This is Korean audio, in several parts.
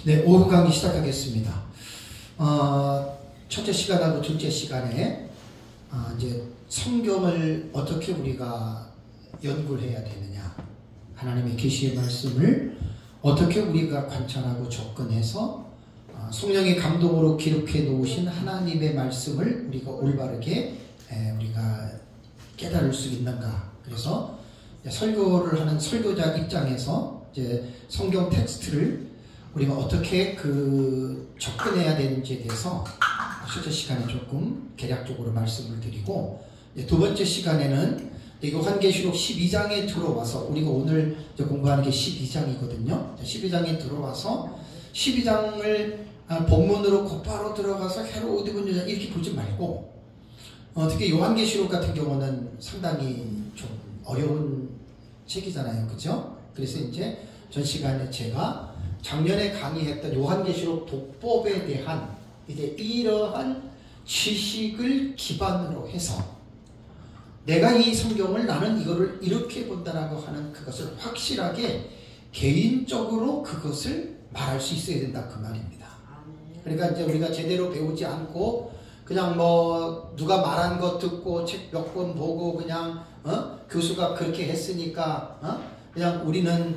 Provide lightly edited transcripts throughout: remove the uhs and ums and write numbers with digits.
네, 오후 강의 시작하겠습니다. 첫째 시간하고 둘째 시간에 이제 성경을 어떻게 우리가 연구를 해야 되느냐, 하나님의 계시의 말씀을 어떻게 우리가 관찰하고 접근해서 성령의 감동으로 기록해 놓으신 하나님의 말씀을 우리가 올바르게 우리가 깨달을 수 있는가. 그래서 설교를 하는 설교자 입장에서 이제 성경 텍스트를 우리가 어떻게 접근해야 되는지에 대해서 실제 시간에 조금 개략적으로 말씀을 드리고, 두 번째 시간에는 요한계시록 12장에 들어와서, 우리가 오늘 공부하는 게 12장이거든요. 12장에 들어와서 12장을 본문으로 곧바로 들어가서 헤로드 분유자 이렇게 보지 말고, 특히 요한계시록 같은 경우는 상당히 좀 어려운 책이잖아요. 그죠? 그래서 이제 전 시간에 제가 작년에 강의했던 요한계시록 독법에 대한 이제 이러한 지식을 기반으로 해서 내가 이 성경을 나는 이거를 이렇게 본다라고 하는 그것을 확실하게 개인적으로 그것을 말할 수 있어야 된다, 그 말입니다. 그러니까 이제 우리가 제대로 배우지 않고 그냥 뭐 누가 말한 거 듣고 책 몇 권 보고 그냥 교수가 그렇게 했으니까 그냥 우리는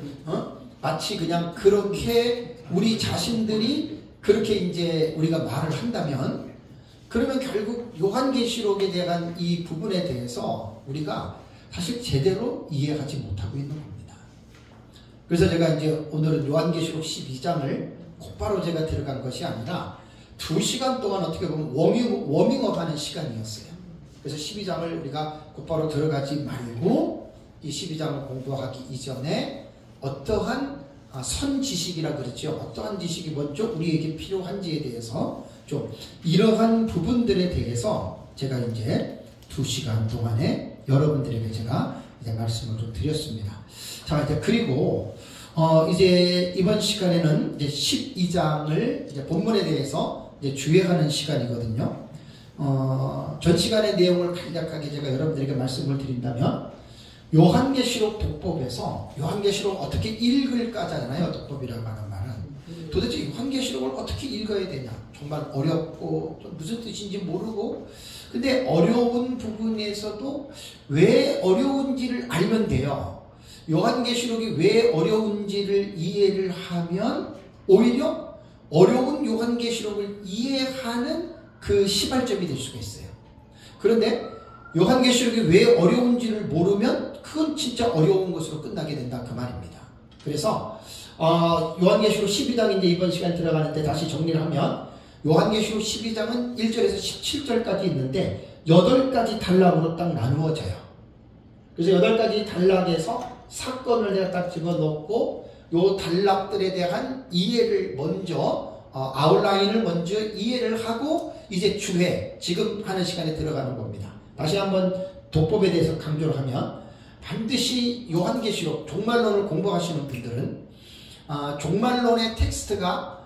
마치 그냥 그렇게 우리 자신들이 그렇게 이제 우리가 말을 한다면, 그러면 결국 요한계시록에 대한 이 부분에 대해서 우리가 사실 제대로 이해하지 못하고 있는 겁니다. 그래서 제가 이제 오늘은 요한계시록 12장을 곧바로 제가 들어간 것이 아니라 2시간 동안 어떻게 보면 워밍업 하는 시간이었어요. 그래서 12장을 우리가 곧바로 들어가지 말고 이 12장을 공부하기 이전에 어떠한 선지식이라 그러죠. 어떠한 지식이 먼저 우리에게 필요한지에 대해서 좀 이러한 부분들에 대해서 제가 이제 2시간 동안에 여러분들에게 제가 이제 말씀을 좀 드렸습니다. 자, 이제 그리고 이제 이번 시간에는 이제 12장을 이제 본문에 대해서 이제 주의하는 시간이거든요. 전 시간의 내용을 간략하게 제가 여러분들에게 말씀을 드린다면, 요한계시록 독법에서 요한계시록 어떻게 읽을까잖아요. 독법이라고 하는 말은 도대체 요한계시록을 어떻게 읽어야 되냐, 정말 어렵고 무슨 뜻인지 모르고, 근데 어려운 부분에서도 왜 어려운지를 알면 돼요. 요한계시록이 왜 어려운지를 이해를 하면 오히려 어려운 요한계시록을 이해하는 그 시발점이 될 수가 있어요. 그런데 요한계시록이 왜 어려운지를 모르면 그건 진짜 어려운 것으로 끝나게 된다, 그 말입니다. 그래서 요한계시록 12장 이제 이번 시간 들어가는데 다시 정리를 하면, 요한계시록 12장은 1절에서 17절까지 있는데 8가지 단락으로 딱 나누어져요. 그래서 8가지 단락에서 사건을 내가 딱 집어넣고 요 단락들에 대한 이해를 먼저 아웃라인을 먼저 이해를 하고 이제 주회, 지금 하는 시간에 들어가는 겁니다. 다시 한번 독법에 대해서 강조를 하면, 반드시 요한계시록 종말론을 공부하시는 분들은 종말론의 텍스트가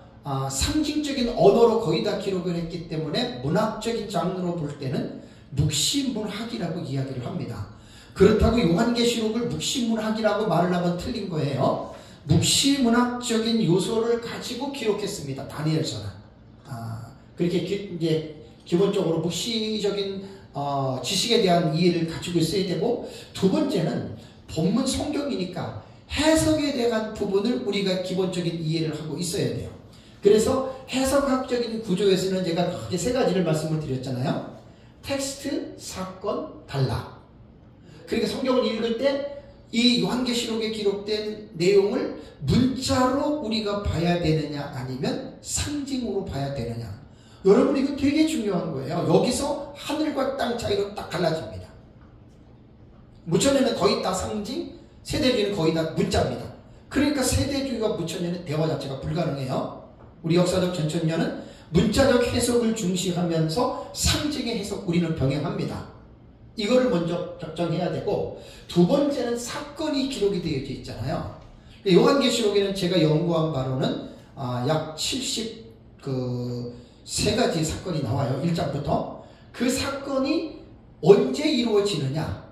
상징적인 언어로 거의 다 기록을 했기 때문에 문학적인 장르로 볼 때는 묵시문학이라고 이야기를 합니다. 그렇다고 요한계시록을 묵시문학이라고 말을 하면 틀린 거예요. 묵시문학적인 요소를 가지고 기록했습니다. 다니엘서는. 그렇게 이제 기본적으로 묵시적인 지식에 대한 이해를 가지고 있어야 되고, 두 번째는 본문 성경이니까 해석에 대한 부분을 우리가 기본적인 이해를 하고 있어야 돼요. 그래서 해석학적인 구조에서는 제가 크게 3가지를 말씀을 드렸잖아요. 텍스트, 사건, 단락. 그러니까 성경을 읽을 때 이 요한계시록에 기록된 내용을 문자로 우리가 봐야 되느냐, 아니면 상징으로 봐야 되느냐. 여러분, 이거 되게 중요한 거예요. 여기서 하늘과 땅 차이로 딱 갈라집니다. 무천년은 거의 다 상징, 세대주의는 거의 다 문자입니다. 그러니까 세대주의와 무천년은 대화 자체가 불가능해요. 우리 역사적 전천년은 문자적 해석을 중시하면서 상징의 해석 우리는 병행합니다. 이거를 먼저 결정해야 되고, 두 번째는 사건이 기록이 되어져 있잖아요. 요한계시록에는 제가 연구한 바로는 약 73가지 사건이 나와요. 1장부터. 그 사건이 언제 이루어지느냐,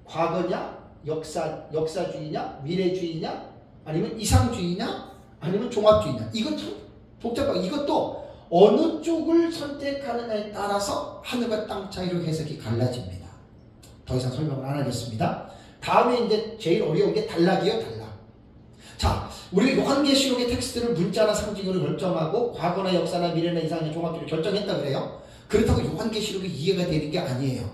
과거냐, 역사주의냐, 미래주의냐, 아니면 이상주의냐, 아니면 종합주의냐. 이건 참 복잡하고 이것도 어느 쪽을 선택하느냐에 따라서 하늘과 땅 차이로 해석이 갈라집니다. 더 이상 설명을 안 하겠습니다. 다음에 이제 제일 어려운 게 단락이에요. 단락. 자, 우리가 요한계시록의 텍스트를 문자나 상징으로 결정하고 과거나 역사나 미래나 이상의 종합적으로 결정했다 그래요. 그렇다고 요한계시록이 이해가 되는 게 아니에요.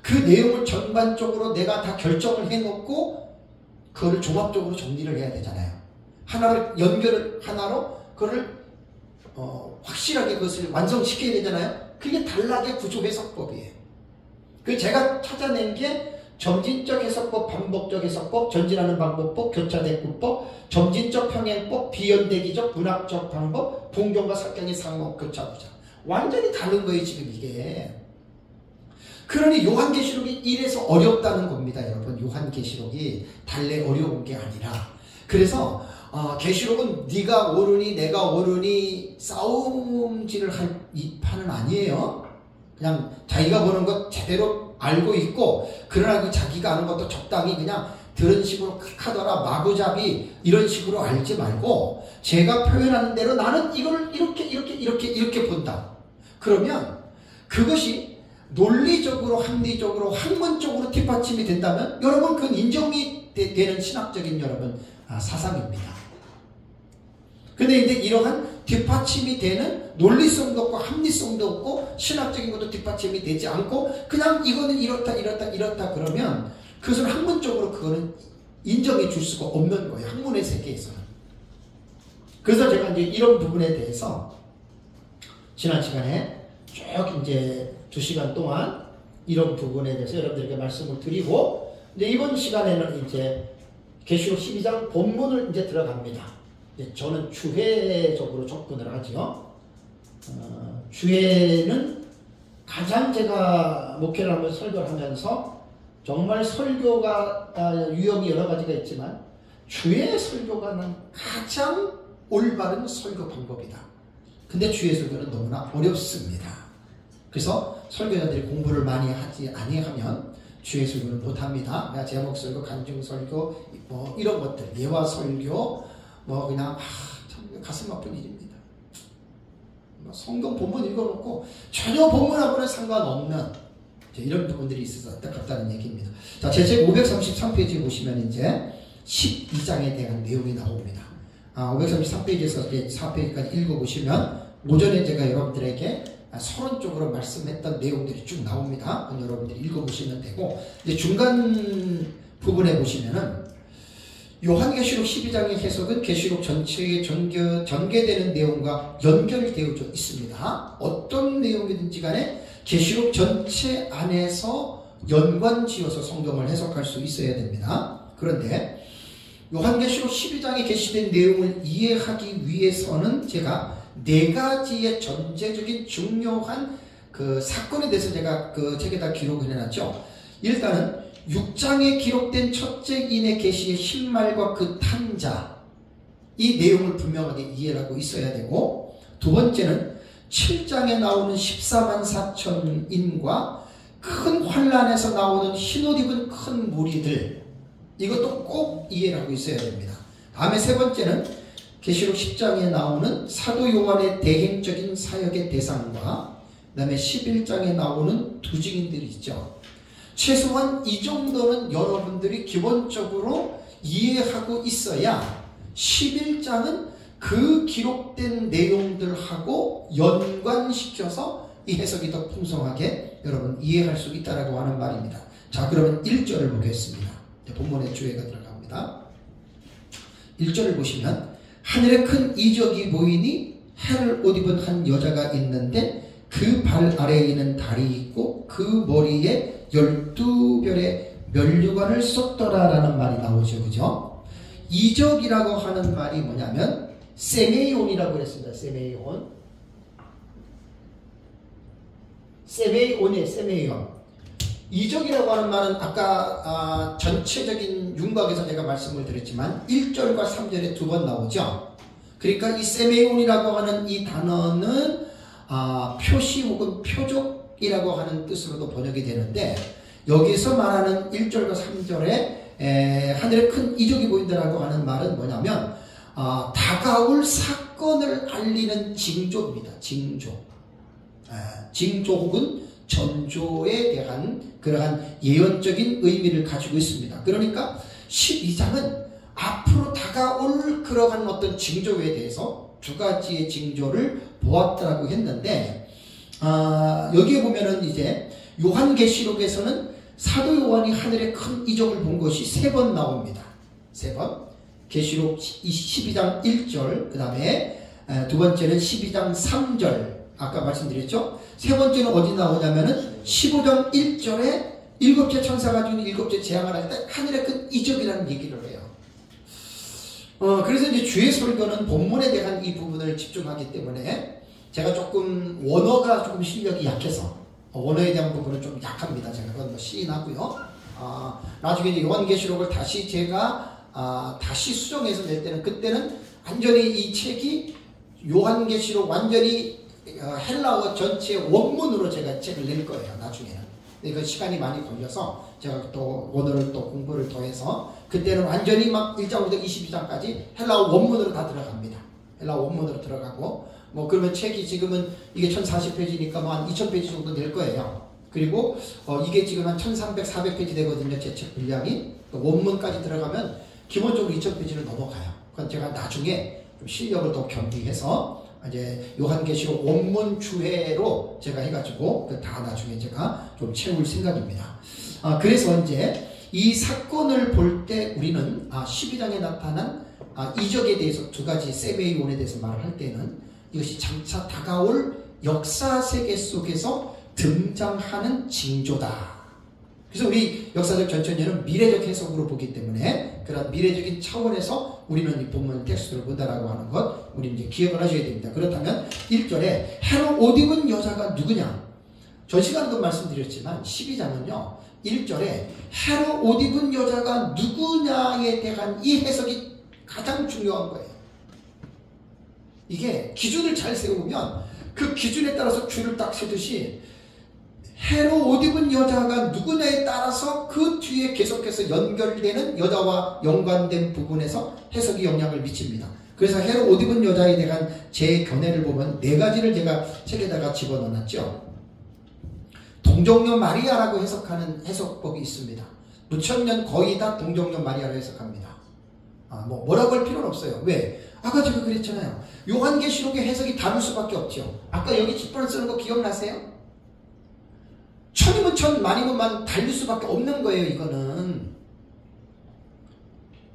그 내용을 전반적으로 내가 다 결정을 해놓고 그거를 종합적으로 정리를 해야 되잖아요. 하나를 연결을 하나로 그거를 확실하게 그것을 완성시켜야 되잖아요. 그게 단락의 구조 해석법이에요. 그 제가 찾아낸 게 점진적 해석법, 반복적 해석법, 전진하는 방법법, 교차대꾸법, 점진적 평행법, 비연대기적 문학적 방법, 동경과 석경의 상호 교차구자. 완전히 다른 거예요 지금 이게. 그러니 요한계시록이 이래서 어렵다는 겁니다 여러분. 요한계시록이 달래 어려운 게 아니라. 그래서 계시록은 네가 옳으니 내가 옳으니 싸움질을 할 이 판은 아니에요. 그냥 자기가 보는 것 제대로 알고 있고, 그러나 그 자기가 아는 것도 적당히 그냥 들은 식으로 하더라 마구잡이 이런 식으로 알지 말고, 제가 표현하는 대로 나는 이걸 이렇게 본다. 그러면 그것이 논리적으로 합리적으로 학문적으로 뒷받침이 된다면 여러분 그건 인정이 되는 신학적인 여러분 사상입니다. 근데 이제 이러한 뒷받침이 되는 논리성도 없고 합리성도 없고 신학적인 것도 뒷받침이 되지 않고 그냥 이거는 이렇다 그러면 그것을 학문적으로 그거는 인정해 줄 수가 없는 거예요. 학문의 세계에서는. 그래서 제가 이제 이런 부분에 대해서 지난 시간에 쭉 이제 2시간 동안 이런 부분에 대해서 여러분들에게 말씀을 드리고, 이제 이번 시간에는 이제 계시록 12장 본문을 이제 들어갑니다. 저는 주회적으로 접근을 하죠. 주회는 가장 제가 목회를 하면서 설교를 하면서 정말 설교가 유형이 여러 가지가 있지만 주회 설교가 난 가장 올바른 설교 방법이다. 근데 주회 설교는 너무나 어렵습니다. 그래서 설교자들이 공부를 많이 하지 아니하면 주회 설교를 못합니다. 제목 설교, 간증 설교, 뭐 이런 것들, 예화 설교, 뭐 그냥 참 가슴 아픈 일입니다. 성경 본문 읽어놓고 전혀 본문하고는 상관없는 이런 부분들이 있어서 안타깝다는 얘기입니다. 자, 제 책 533페이지 보시면 이제 12장에 대한 내용이 나옵니다. 533페이지에서 이제 4페이지까지 읽어보시면 오전에 제가 여러분들에게 서론적으로 말씀했던 내용들이 쭉 나옵니다. 여러분들이 읽어보시면 되고, 이제 중간 부분에 보시면은 요한계시록 12장의 해석은 계시록 전체에 전개되는 내용과 연결되어져 있습니다. 어떤 내용이든지 간에 계시록 전체 안에서 연관지어서 성경을 해석할 수 있어야 됩니다. 그런데 요한계시록 12장에 게시된 내용을 이해하기 위해서는 제가 4가지의 전제적인 중요한 그 사건에 대해서 제가 그 책에다 기록을 해놨죠. 일단은 6장에 기록된 첫째인의 계시의 신말과 그 탄자, 이 내용을 분명하게 이해를 하고 있어야 되고, 두 번째는 7장에 나오는 14만 4천인과 큰 환란에서 나오는 흰옷 입은 큰 무리들, 이것도 꼭 이해를 하고 있어야 됩니다. 다음에 세 번째는 계시록 10장에 나오는 사도 요한의 대행적인 사역의 대상과 그 다음에 11장에 나오는 두 증인들이 있죠. 최소한 이 정도는 여러분들이 기본적으로 이해하고 있어야 11장은 그 기록된 내용들하고 연관시켜서 이 해석이 더 풍성하게 여러분 이해할 수 있다라고 하는 말입니다. 자, 그러면 1절을 보겠습니다. 본문의 주제가 들어갑니다. 1절을 보시면 하늘에 큰 이적이 보이니 해를 옷 입은 한 여자가 있는데 그 발 아래에 있는 달이 있고 그 머리에 12별의 면류관을 쏟더라 라는 말이 나오죠. 그죠? 이적이라고 하는 말이 뭐냐면 세메이온이라고 그랬습니다. 세메이온이에요. 세메이온. 이적이라고 하는 말은 아까 전체적인 윤곽에서 제가 말씀을 드렸지만 1절과 3절에 2번 나오죠. 그러니까 이 세메이온이라고 하는 이 단어는 표시 혹은 표적이라고 하는 뜻으로도 번역이 되는데, 여기서 말하는 1절과 3절에 하늘에 큰 이적이 보인다라고 하는 말은 뭐냐면 다가올 사건 사건을 알리는 징조입니다. 징조. 징조 혹은 전조에 대한 그러한 예언적인 의미를 가지고 있습니다. 그러니까 12장은 앞으로 다가올 그러한 어떤 징조에 대해서 두 가지의 징조를 보았다고 했는데, 여기에 보면은 이제 요한계시록에서는 사도 요한이 하늘의 큰 이적을 본 것이 3번 나옵니다. 3번. 계시록 12장 1절, 그 다음에 두 번째는 12장 3절, 아까 말씀드렸죠? 세 번째는 어디 나오냐면은 15장 1절에 일곱째 천사가 주는 일곱째 재앙을 할 때 하늘의 큰 이적이라는 얘기를 해요. 그래서 이제 주의 설교는 본문에 대한 이 부분을 집중하기 때문에 제가 조금 원어가 조금 실력이 약해서 원어에 대한 부분은 좀 약합니다. 제가 그건 뭐 시인하고요. 나중에 이제 요한계시록을 다시 제가 다시 수정해서 낼 때는, 그때는 완전히 이 책이 요한계시록 완전히 헬라어 전체 원문으로 제가 책을 낼 거예요. 나중에는. 근데 그 시간이 많이 걸려서 제가 또 원어를 또 공부를 더해서 그때는 완전히 막 1장부터 22장까지 헬라어 원문으로 다 들어갑니다. 헬라어 원문으로 들어가고, 뭐 그러면 책이 지금은 이게 1040페이지니까 뭐 한 2000페이지 정도 될 거예요. 그리고 이게 지금 한 1300, 400페이지 되거든요. 제 책 분량이. 원문까지 들어가면 기본적으로 2000페이지를 넘어가요. 그건 제가 나중에 좀 실력을 더 겸비해서 이제 요한계시록 원문 주해로 제가 해가지고 다 나중에 제가 좀 채울 생각입니다. 그래서 이제 이 사건을 볼 때 우리는 12장에 나타난 이적에 대해서 두 가지 세메이온에 대해서 말을 할 때는 이것이 장차 다가올 역사 세계 속에서 등장하는 징조다. 그래서 우리 역사적 전천년은 미래적 해석으로 보기 때문에 그런 미래적인 차원에서 우리는 이 본문 텍스트를 본다라고 하는 것 우리 이제 기억을 하셔야 됩니다. 그렇다면 1절에 헤롯 옷 입은 여자가 누구냐? 전 시간에도 말씀드렸지만 12장은요 1절에 헤롯 옷 입은 여자가 누구냐에 대한 이 해석이 가장 중요한 거예요. 이게 기준을 잘 세우면 그 기준에 따라서 줄을 딱 세듯이 헤롯 옷 입은 여자가 누구냐에 따라서 그 뒤에 계속해서 연결되는 여자와 연관된 부분에서 해석이 영향을 미칩니다. 그래서 헤롯 옷 입은 여자에 대한 제 견해를 보면 4가지를 제가 책에다가 집어넣었죠. 동정녀 마리아라고 해석하는 해석법이 있습니다. 무천년 거의 다 동정녀 마리아로 해석합니다. 뭐라고 할 필요는 없어요. 왜? 아까 제가 그랬잖아요. 요한계시록의 해석이 다를 수밖에 없죠. 아까 여기 뒷번을 쓰는 거 기억나세요? 천이면 천, 만이면 만 달릴 수밖에 없는 거예요. 이거는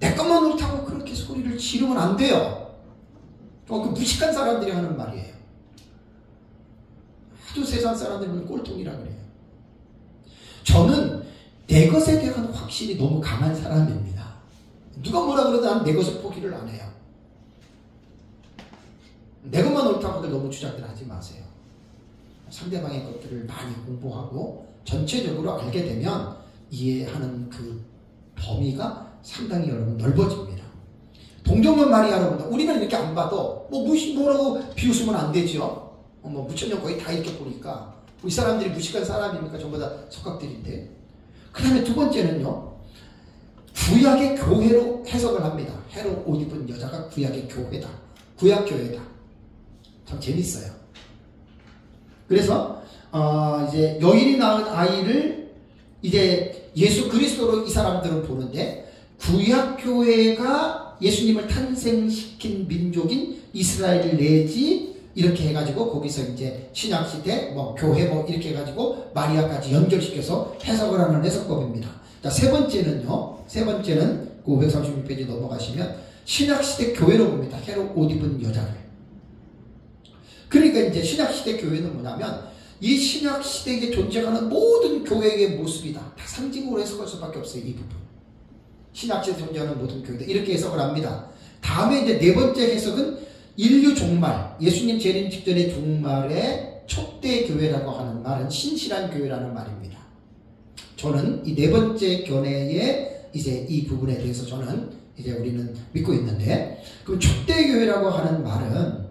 내 것만 옳다고 그렇게 소리를 지르면 안 돼요. 그 무식한 사람들이 하는 말이에요. 아주 세상 사람들은 꼴통이라 그래요. 저는 내 것에 대한 확신이 너무 강한 사람입니다. 누가 뭐라 그래도 난 내 것을 포기를 안 해요. 내 것만 옳다고 너무 주장들 하지 마세요. 상대방의 것들을 많이 공부하고 전체적으로 알게 되면 이해하는 그 범위가 상당히 여러분 넓어집니다. 동정녀 마리아라고 본다. 우리는 이렇게 안 봐도 뭐라고 비웃으면 안 되죠. 무천년 거의 다 이렇게 보니까 우리 사람들이 무식한 사람입니까? 전부 다 석각들인데. 그 다음에 두 번째는요. 구약의 교회로 해석을 합니다. 헤롯 옷 입은 여자가 구약의 교회다. 구약 교회다. 참 재밌어요. 그래서 이제 여인이 낳은 아이를 이제 예수 그리스도로 이 사람들은 보는데 구약 교회가 예수님을 탄생시킨 민족인 이스라엘 내지 이렇게 해가지고 거기서 이제 신약 시대 교회 이렇게 해가지고 마리아까지 연결시켜서 해석을 하는 해석법입니다. 자, 세 번째는 그 536페이지 넘어가시면 신약 시대 교회로 봅니다. 헤롯 옷 입은 여자를. 그러니까 이제 신약시대 교회는 뭐냐면 이 신약시대에 존재하는 모든 교회의 모습이다. 다 상징으로 해석할 수밖에 없어요. 이 부분. 신약시대에 존재하는 모든 교회다. 이렇게 해석을 합니다. 다음에 이제 네 번째 해석은 인류 종말, 예수님 재림 직전의 종말의 촉대 교회라고 하는 말은 신실한 교회라는 말입니다. 저는 이 네 번째 견해의 이제 이 부분에 대해서 저는 이제 우리는 믿고 있는데, 그럼 촉대 교회라고 하는 말은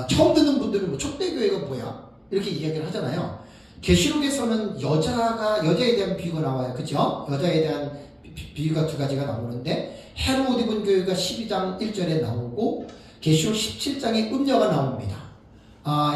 처음 듣는 분들은 촉대교회가 뭐야? 이렇게 이야기를 하잖아요. 계시록에서는 여자에 대한 비유가 나와요. 그죠? 여자에 대한 비유가 두 가지가 나오는데 헤롯 옷 입은 교회가 12장 1절에 나오고 계시록 17장에 음녀가 나옵니다.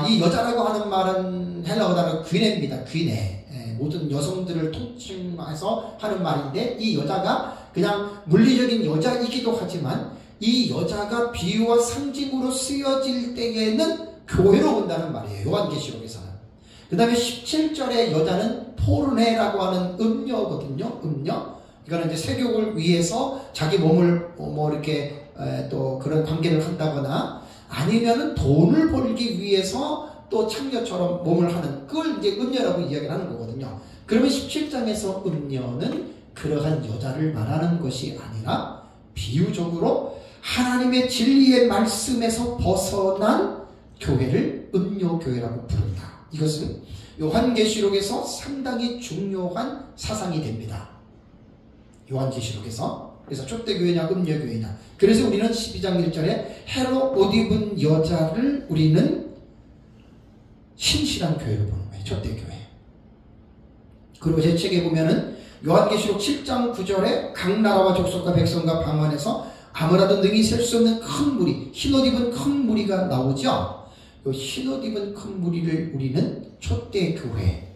이 여자라고 하는 말은 헬라어 단어 귀네입니다. 귀네. 모든 여성들을 통칭해서 하는 말인데, 이 여자가 그냥 물리적인 여자이기도 하지만 이 여자가 비유와 상징으로 쓰여질 때에는 교회로 본다는 말이에요. 요한계시록에서는. 그 다음에 17절의 여자는 포르네라고 하는 음녀거든요. 음녀. 이거는 이제 세욕을 위해서 자기 몸을 이렇게 또 그런 관계를 한다거나 아니면은 돈을 벌기 위해서 또 창녀처럼 몸을 하는, 그걸 이제 음녀라고 이야기를 하는 거거든요. 그러면 17장에서 음녀는 그러한 여자를 말하는 것이 아니라 비유적으로 하나님의 진리의 말씀에서 벗어난 교회를 음녀교회라고 부른다. 이것은 요한계시록에서 상당히 중요한 사상이 됩니다. 요한계시록에서. 그래서 촛대교회냐 음녀교회냐. 그래서 우리는 12장 1절에 해로 옷 입은 여자를 우리는 신실한 교회로 보는 거예요. 촛대교회. 그리고 제 책에 보면은 요한계시록 7장 9절에 각 나라와 족속과 백성과 방언에서 아무라도 능히 셀 수 없는 큰 무리, 흰옷 입은 큰 무리가 나오죠. 이 흰옷 입은 큰 무리를 우리는 촛대교회의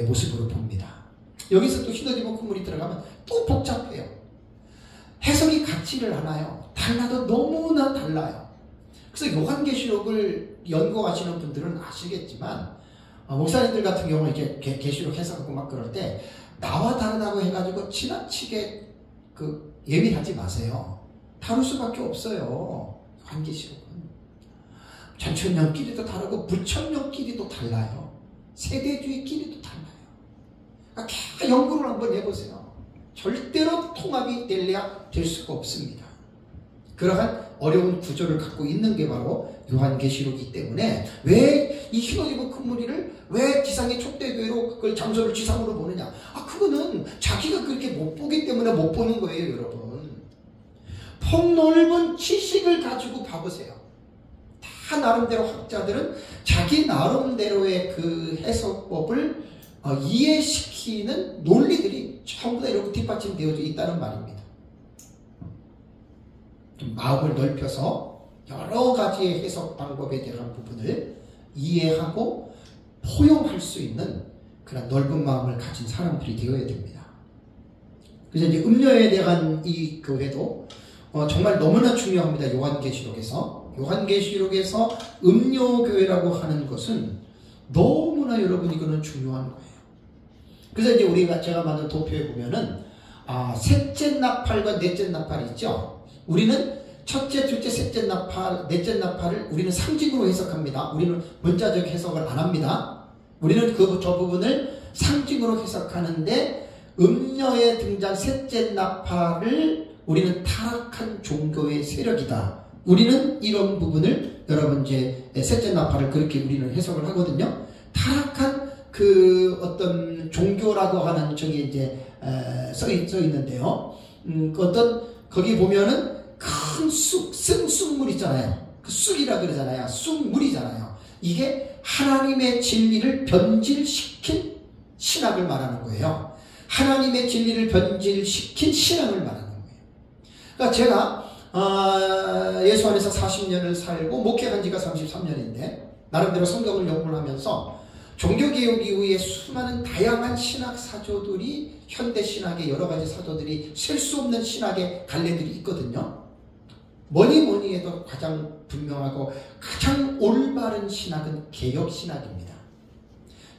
모습으로 봅니다. 여기서 또 흰옷 입은 큰 무리 들어가면 또 복잡해요. 해석이 같지를 않아요. 달라도 너무나 달라요. 그래서 요한계시록을 연구하시는 분들은 아시겠지만, 목사님들 같은 경우는 이렇게 계시록 해석하고 막 그럴 때 나와 다르다고 해가지고 지나치게 예민하지 마세요. 다룰 수밖에 없어요. 요한계시록은 전천년끼리도 다르고 부천년끼리도 달라요. 세대주의끼리도 달라요. 그러니까 연구를 한번 해보세요. 절대로 통합이 될 수가 없습니다. 그러한 어려운 구조를 갖고 있는 게 바로 요한계시록이기 때문에, 왜 이 흰옷 입은 큰 무리를 왜 지상의 촛대교회로 그걸 장소를 지상으로 보느냐? 그거는 자기가 그렇게 못 보기 때문에 못 보는 거예요, 여러분. 폭넓은 지식을 가지고 봐보세요. 다 나름대로 학자들은 자기 나름대로의 그 해석법을 이해시키는 논리들이 전부 다 이렇게 뒷받침되어져 있다는 말입니다. 좀 마음을 넓혀서 여러 가지의 해석 방법에 대한 부분을 이해하고 포용할 수 있는 그런 넓은 마음을 가진 사람들이 되어야 됩니다. 그래서 이제 음녀에 대한 이 교회도 정말 너무나 중요합니다. 요한계시록에서 음녀교회라고 하는 것은 너무나 여러분 이거는 중요한 거예요. 그래서 이제 제가 만든 도표에 보면은 셋째 나팔과 넷째 나팔이 있죠. 우리는 첫째, 둘째, 셋째 나팔, 넷째 나팔을 우리는 상징으로 해석합니다. 우리는 문자적 해석을 안 합니다. 우리는 저 부분을 상징으로 해석하는데, 음녀에 등장 셋째 나팔을 우리는 타락한 종교의 세력이다. 우리는 이런 부분을, 여러분 이제 셋째 나팔을 그렇게 우리는 해석을 하거든요. 타락한 그 어떤 종교라고 하는 저기 이제 써 있는데요. 거기 보면은 큰 쑥물 있잖아요. 그 쑥이라 그러잖아요. 쑥물이잖아요. 이게 하나님의 진리를 변질시킨 신학을 말하는 거예요. 하나님의 진리를 변질시킨 신학을 말하는 거예요. 그러니까 제가 예수 안에서 40년을 살고 목회한 지가 33년인데 나름대로 성경을 연구를 하면서 종교개혁 이후에 수많은 다양한 신학 사조들이, 현대신학의 여러 가지 사조들이 셀 수 없는 신학의 갈래들이 있거든요. 뭐니 해도 가장 분명하고 가장 올바른 신학은 개혁신학입니다.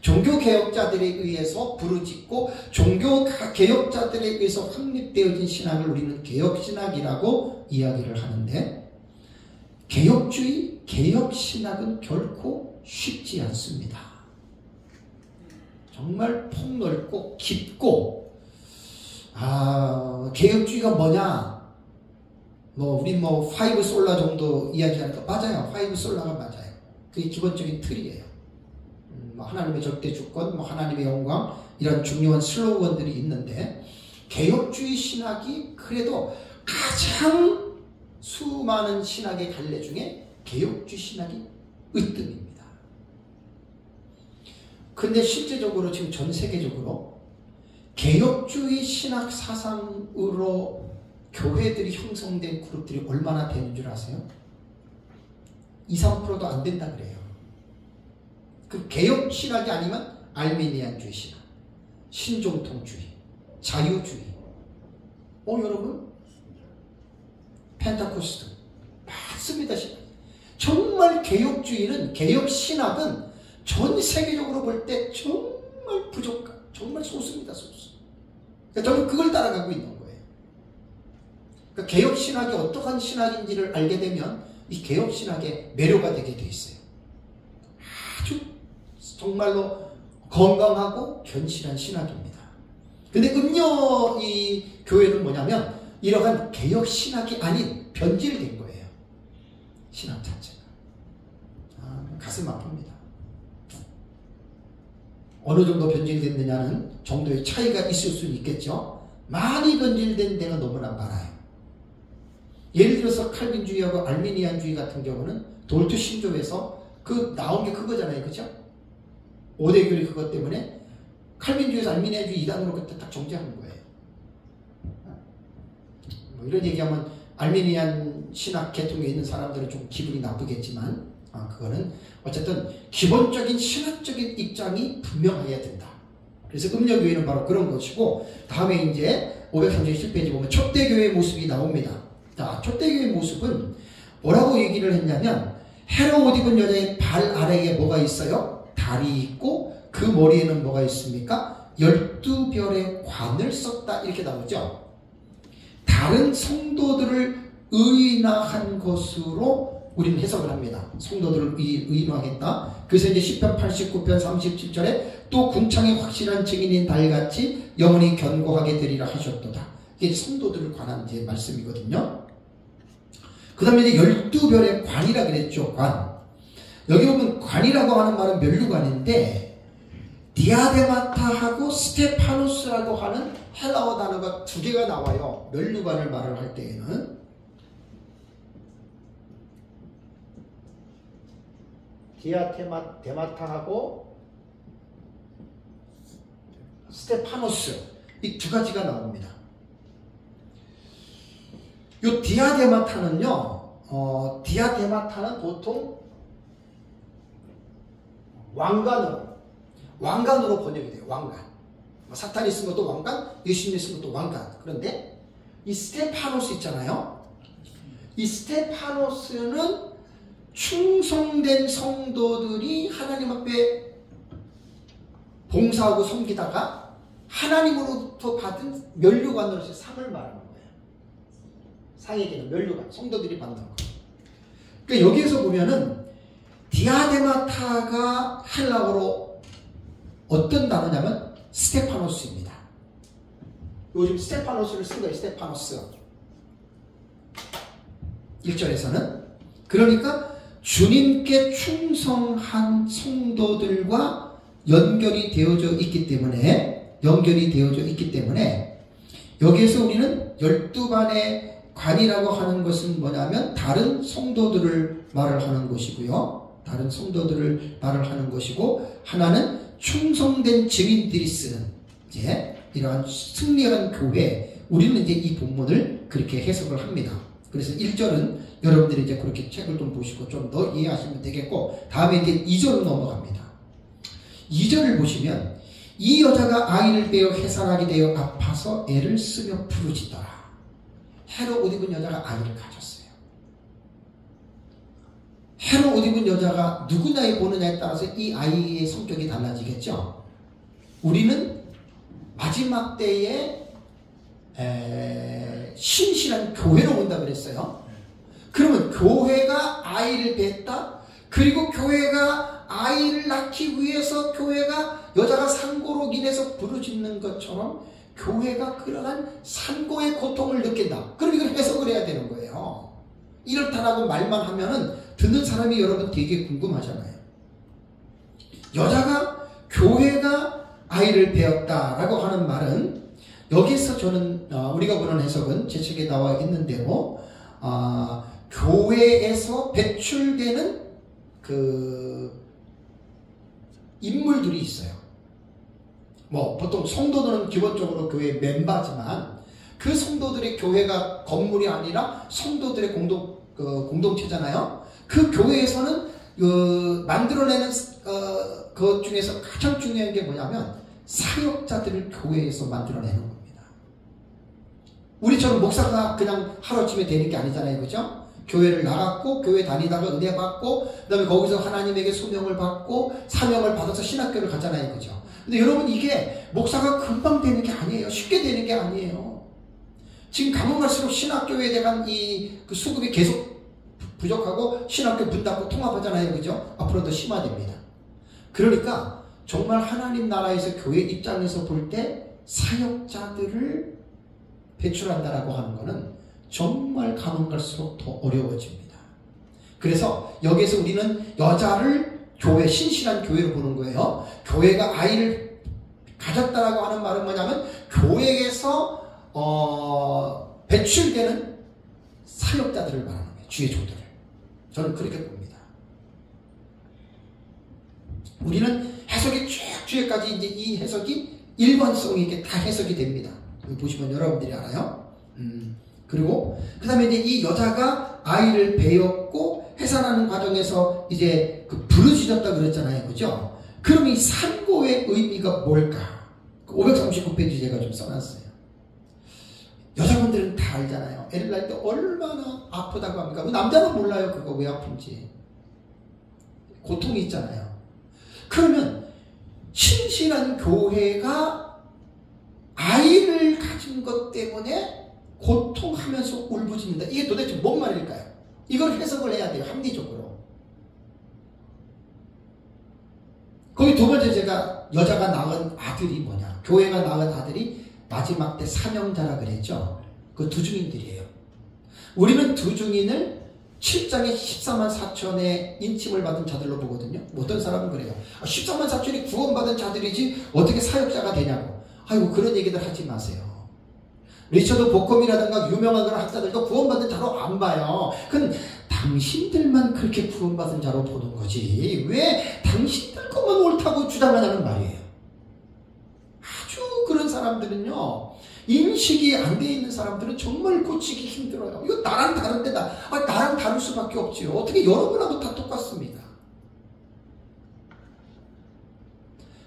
종교개혁자들에 의해서 부르짖고 종교개혁자들에 의해서 확립되어진 신학을 우리는 개혁신학이라고 이야기를 하는데, 개혁주의, 개혁신학은 결코 쉽지 않습니다. 정말 폭넓고 깊고, 개혁주의가 뭐냐? 우리 파이브 솔라 정도 이야기하니까 맞아요. 파이브 솔라가 맞아요. 그게 기본적인 틀이에요. 하나님의 절대 주권, 하나님의 영광, 이런 중요한 슬로건들이 있는데, 개혁주의 신학이 그래도 가장 수많은 신학의 갈래 중에 개혁주의 신학이 으뜸입니다. 근데 실제적으로 지금 전 세계적으로 개혁주의 신학 사상으로 교회들이 형성된 그룹들이 얼마나 되는 줄 아세요? 2, 3%도 안 된다 그래요. 그 개혁 신학이 아니면 알미니안주의 신학, 신종통주의, 자유주의. 여러분, 펜타코스트 많습니다. 정말 개혁주의는, 개혁 신학은 전 세계적으로 볼 때 정말 부족한, 정말 소수입니다. 소수. 그러니까 저는 그걸 따라가고 있는 거예요. 그러니까 개혁 신학이 어떠한 신학인지를 알게 되면 이 개혁 신학의 매료가 되게 돼 있어요. 아주 정말로 건강하고 견실한 신학입니다. 근데 음료 이 교회는 뭐냐면 이러한 개혁 신학이 아닌 변질된 거예요. 신학 자체가. 가슴 아픕니다. 어느 정도 변질됐느냐는 정도의 차이가 있을 수는 있겠죠. 많이 변질된 데가 너무나 많아요. 예를 들어서 칼빈주의하고 알미니안주의 같은 경우는 돌트 신조에서 그 나온 게 그거잖아요. 그죠? 5대 교리 그것 때문에 칼빈주의에서 알미니안주의 이단으로 그때 딱 정죄한 거예요. 뭐 이런 얘기하면 알미니안 신학 계통에 있는 사람들은 좀 기분이 나쁘겠지만 그거는 어쨌든 기본적인 신학적인 입장이 분명해야 된다. 그래서 음력교회는 바로 그런 것이고, 다음에 이제 537페이지 보면 촛대교회의 모습이 나옵니다. 자, 촛대교회의 모습은 뭐라고 얘기를 했냐면 헤로 옷 입은 여자의 발 아래에 뭐가 있어요? 달이 있고 그 머리에는 뭐가 있습니까? 12별의 관을 썼다 이렇게 나오죠. 다른 성도들을 의인화한 것으로 우리는 해석을 합니다. 성도들을 의인화하겠다. 그래서 이제 10편 89편 37절에 또 군창의 확실한 증인인 달같이 영원히 견고하게 되리라 하셨도다. 이게 성도들을 관한 이제 말씀이거든요. 그 다음에 이제 12별의 관이라 그랬죠. 관. 여기 보면 관이라고 하는 말은 면류관인데 디아데마타하고 스테파노스라고 하는 헬라어 단어가 두 개가 나와요. 면류관을 말을 할 때에는. 디아데마타하고 스테파노스 이 두 가지가 나옵니다. 요 디아데마타는요, 디아데마타는 보통 왕관으로 번역이 돼요. 왕관. 사탄이 쓴 것도 왕관, 예수님이 쓴 것도 왕관. 그런데 이 스테파노스 있잖아요. 이 스테파노스는 충성된 성도들이 하나님 앞에 봉사하고 섬기다가 하나님으로부터 받은 면류관으로서 상을 말하는 거예요. 상에게는 면류관, 성도들이 받는 거. 그러니까 여기에서 보면은 디아데마타가 헬라어로 어떤 단어냐면 스테파노스입니다. 요즘 스테파노스를 쓴 거예요. 스테파노스 1절에서는. 그러니까 주님께 충성한 성도들과 연결이 되어져 있기 때문에 여기에서 우리는 12반의 관이라고 하는 것은 뭐냐면 다른 성도들을 말을 하는 것이고요. 다른 성도들을 말을 하는 것이고, 하나는 충성된 증인들이 쓰는 이제 이러한 승리한 교회, 우리는 이제 이 본문을 그렇게 해석을 합니다. 그래서 1절은 여러분들이 이제 그렇게 책을 좀 보시고 좀 더 이해하시면 되겠고, 다음에 이제 2절로 넘어갑니다. 2절을 보시면 이 여자가 아이를 베어 해산하게 되어 아파서 애를 쓰며 부르짖더라. 해로 옷 입은 여자가 아이를 가졌어요. 해로 옷 입은 여자가 누구냐에 보느냐에 따라서 이 아이의 성격이 달라지겠죠. 우리는 마지막 때에 신실한 교회로 온다 그랬어요. 그러면 교회가 아이를 뱄다. 그리고 교회가 아이를 낳기 위해서 교회가 여자가 산고로 인해서 부르짖는 것처럼 교회가 그러한 산고의 고통을 느낀다. 그럼 이걸 해석을 해야 되는 거예요. 이렇다라고 말만 하면은 듣는 사람이 여러분 되게 궁금하잖아요. 여자가 교회가 아이를 베었다라고 하는 말은 여기서 저는 우리가 보는 해석은 제 책에 나와 있는 대로 교회에서 배출되는 그 인물들이 있어요. 뭐 보통 성도들은 기본적으로 교회 멤버지만 그 성도들의 교회가 건물이 아니라 성도들의 공동체잖아요. 그 교회에서는 만들어내는 것 중에서 가장 중요한 게 뭐냐면 사역자들을 교회에서 만들어내는 겁니다. 우리처럼 목사가 그냥 하루아침에 되는 게 아니잖아요. 그죠? 교회를 나갔고 교회 다니다가 은혜 받고 그 다음에 거기서 하나님에게 소명을 받고 사명을 받아서 신학교를 가잖아요. 그죠? 근데 여러분 이게 목사가 금방 되는 게 아니에요. 쉽게 되는 게 아니에요. 지금 가면 갈수록 신학교에 대한 그 수급이 계속 부족하고 신학교 문 닫고 통합하잖아요. 그죠? 앞으로 더 심화됩니다. 그러니까 정말 하나님 나라에서 교회 입장에서 볼 때 사역자들을 배출한다라고 하는 것은 정말 가면 갈수록 더 어려워집니다. 그래서 여기서 우리는 여자를 교회, 신실한 교회로 보는 거예요. 교회가 아이를 가졌다라고 하는 말은 뭐냐면 교회에서 배출되는 사역자들을 말하는 거예요. 주의 종들을. 저는 그렇게 봅니다. 우리는 해석이 쭉 뒤에까지 이제 이 해석이 일관성 있게 다 해석이 됩니다. 여기 보시면 여러분들이 알아요. 그리고 그 다음에 이제 이 여자가 아이를 배웠고 해산하는 과정에서 이제 부르짖었다 그랬잖아요. 그죠? 그럼 이 산고의 의미가 뭘까? 539페이지 제가 좀 써놨어요. 여자분들은 다 알잖아요. 애를 낳을 때 얼마나 아프다고 합니까? 남자는 몰라요. 그거 왜 아픈지. 고통이 있잖아요. 그러면 신실한 교회가 아이를 가진 것 때문에 고통하면서 울부짖는다. 이게 도대체 뭔 말일까요? 이걸 해석을 해야 돼요. 합리적으로. 거기 두 번째 제가 여자가 낳은 아들이 뭐냐. 교회가 낳은 아들이 마지막 때 사명자라 그랬죠. 그 두중인들이에요. 우리는 두중인을 7장에 14만 4천의 인침을 받은 자들로 보거든요. 어떤 사람은 그래요. 14만 4천이 구원받은 자들이지 어떻게 사역자가 되냐고. 아이고 그런 얘기들 하지 마세요. 리처드 보컴이라든가 유명한 그런 학자들도 구원받은 자로 안 봐요. 그건 당신들만 그렇게 구원받은 자로 보는 거지. 왜 당신들 것만 옳다고 주장하냐는 말이에요. 아주 그런 사람들은요. 인식이 안 돼 있는 사람들은 정말 고치기 힘들어요. 이거 나랑 다른데 나랑 다를 수밖에 없지요. 어떻게 여러분하고 다 똑같습니다.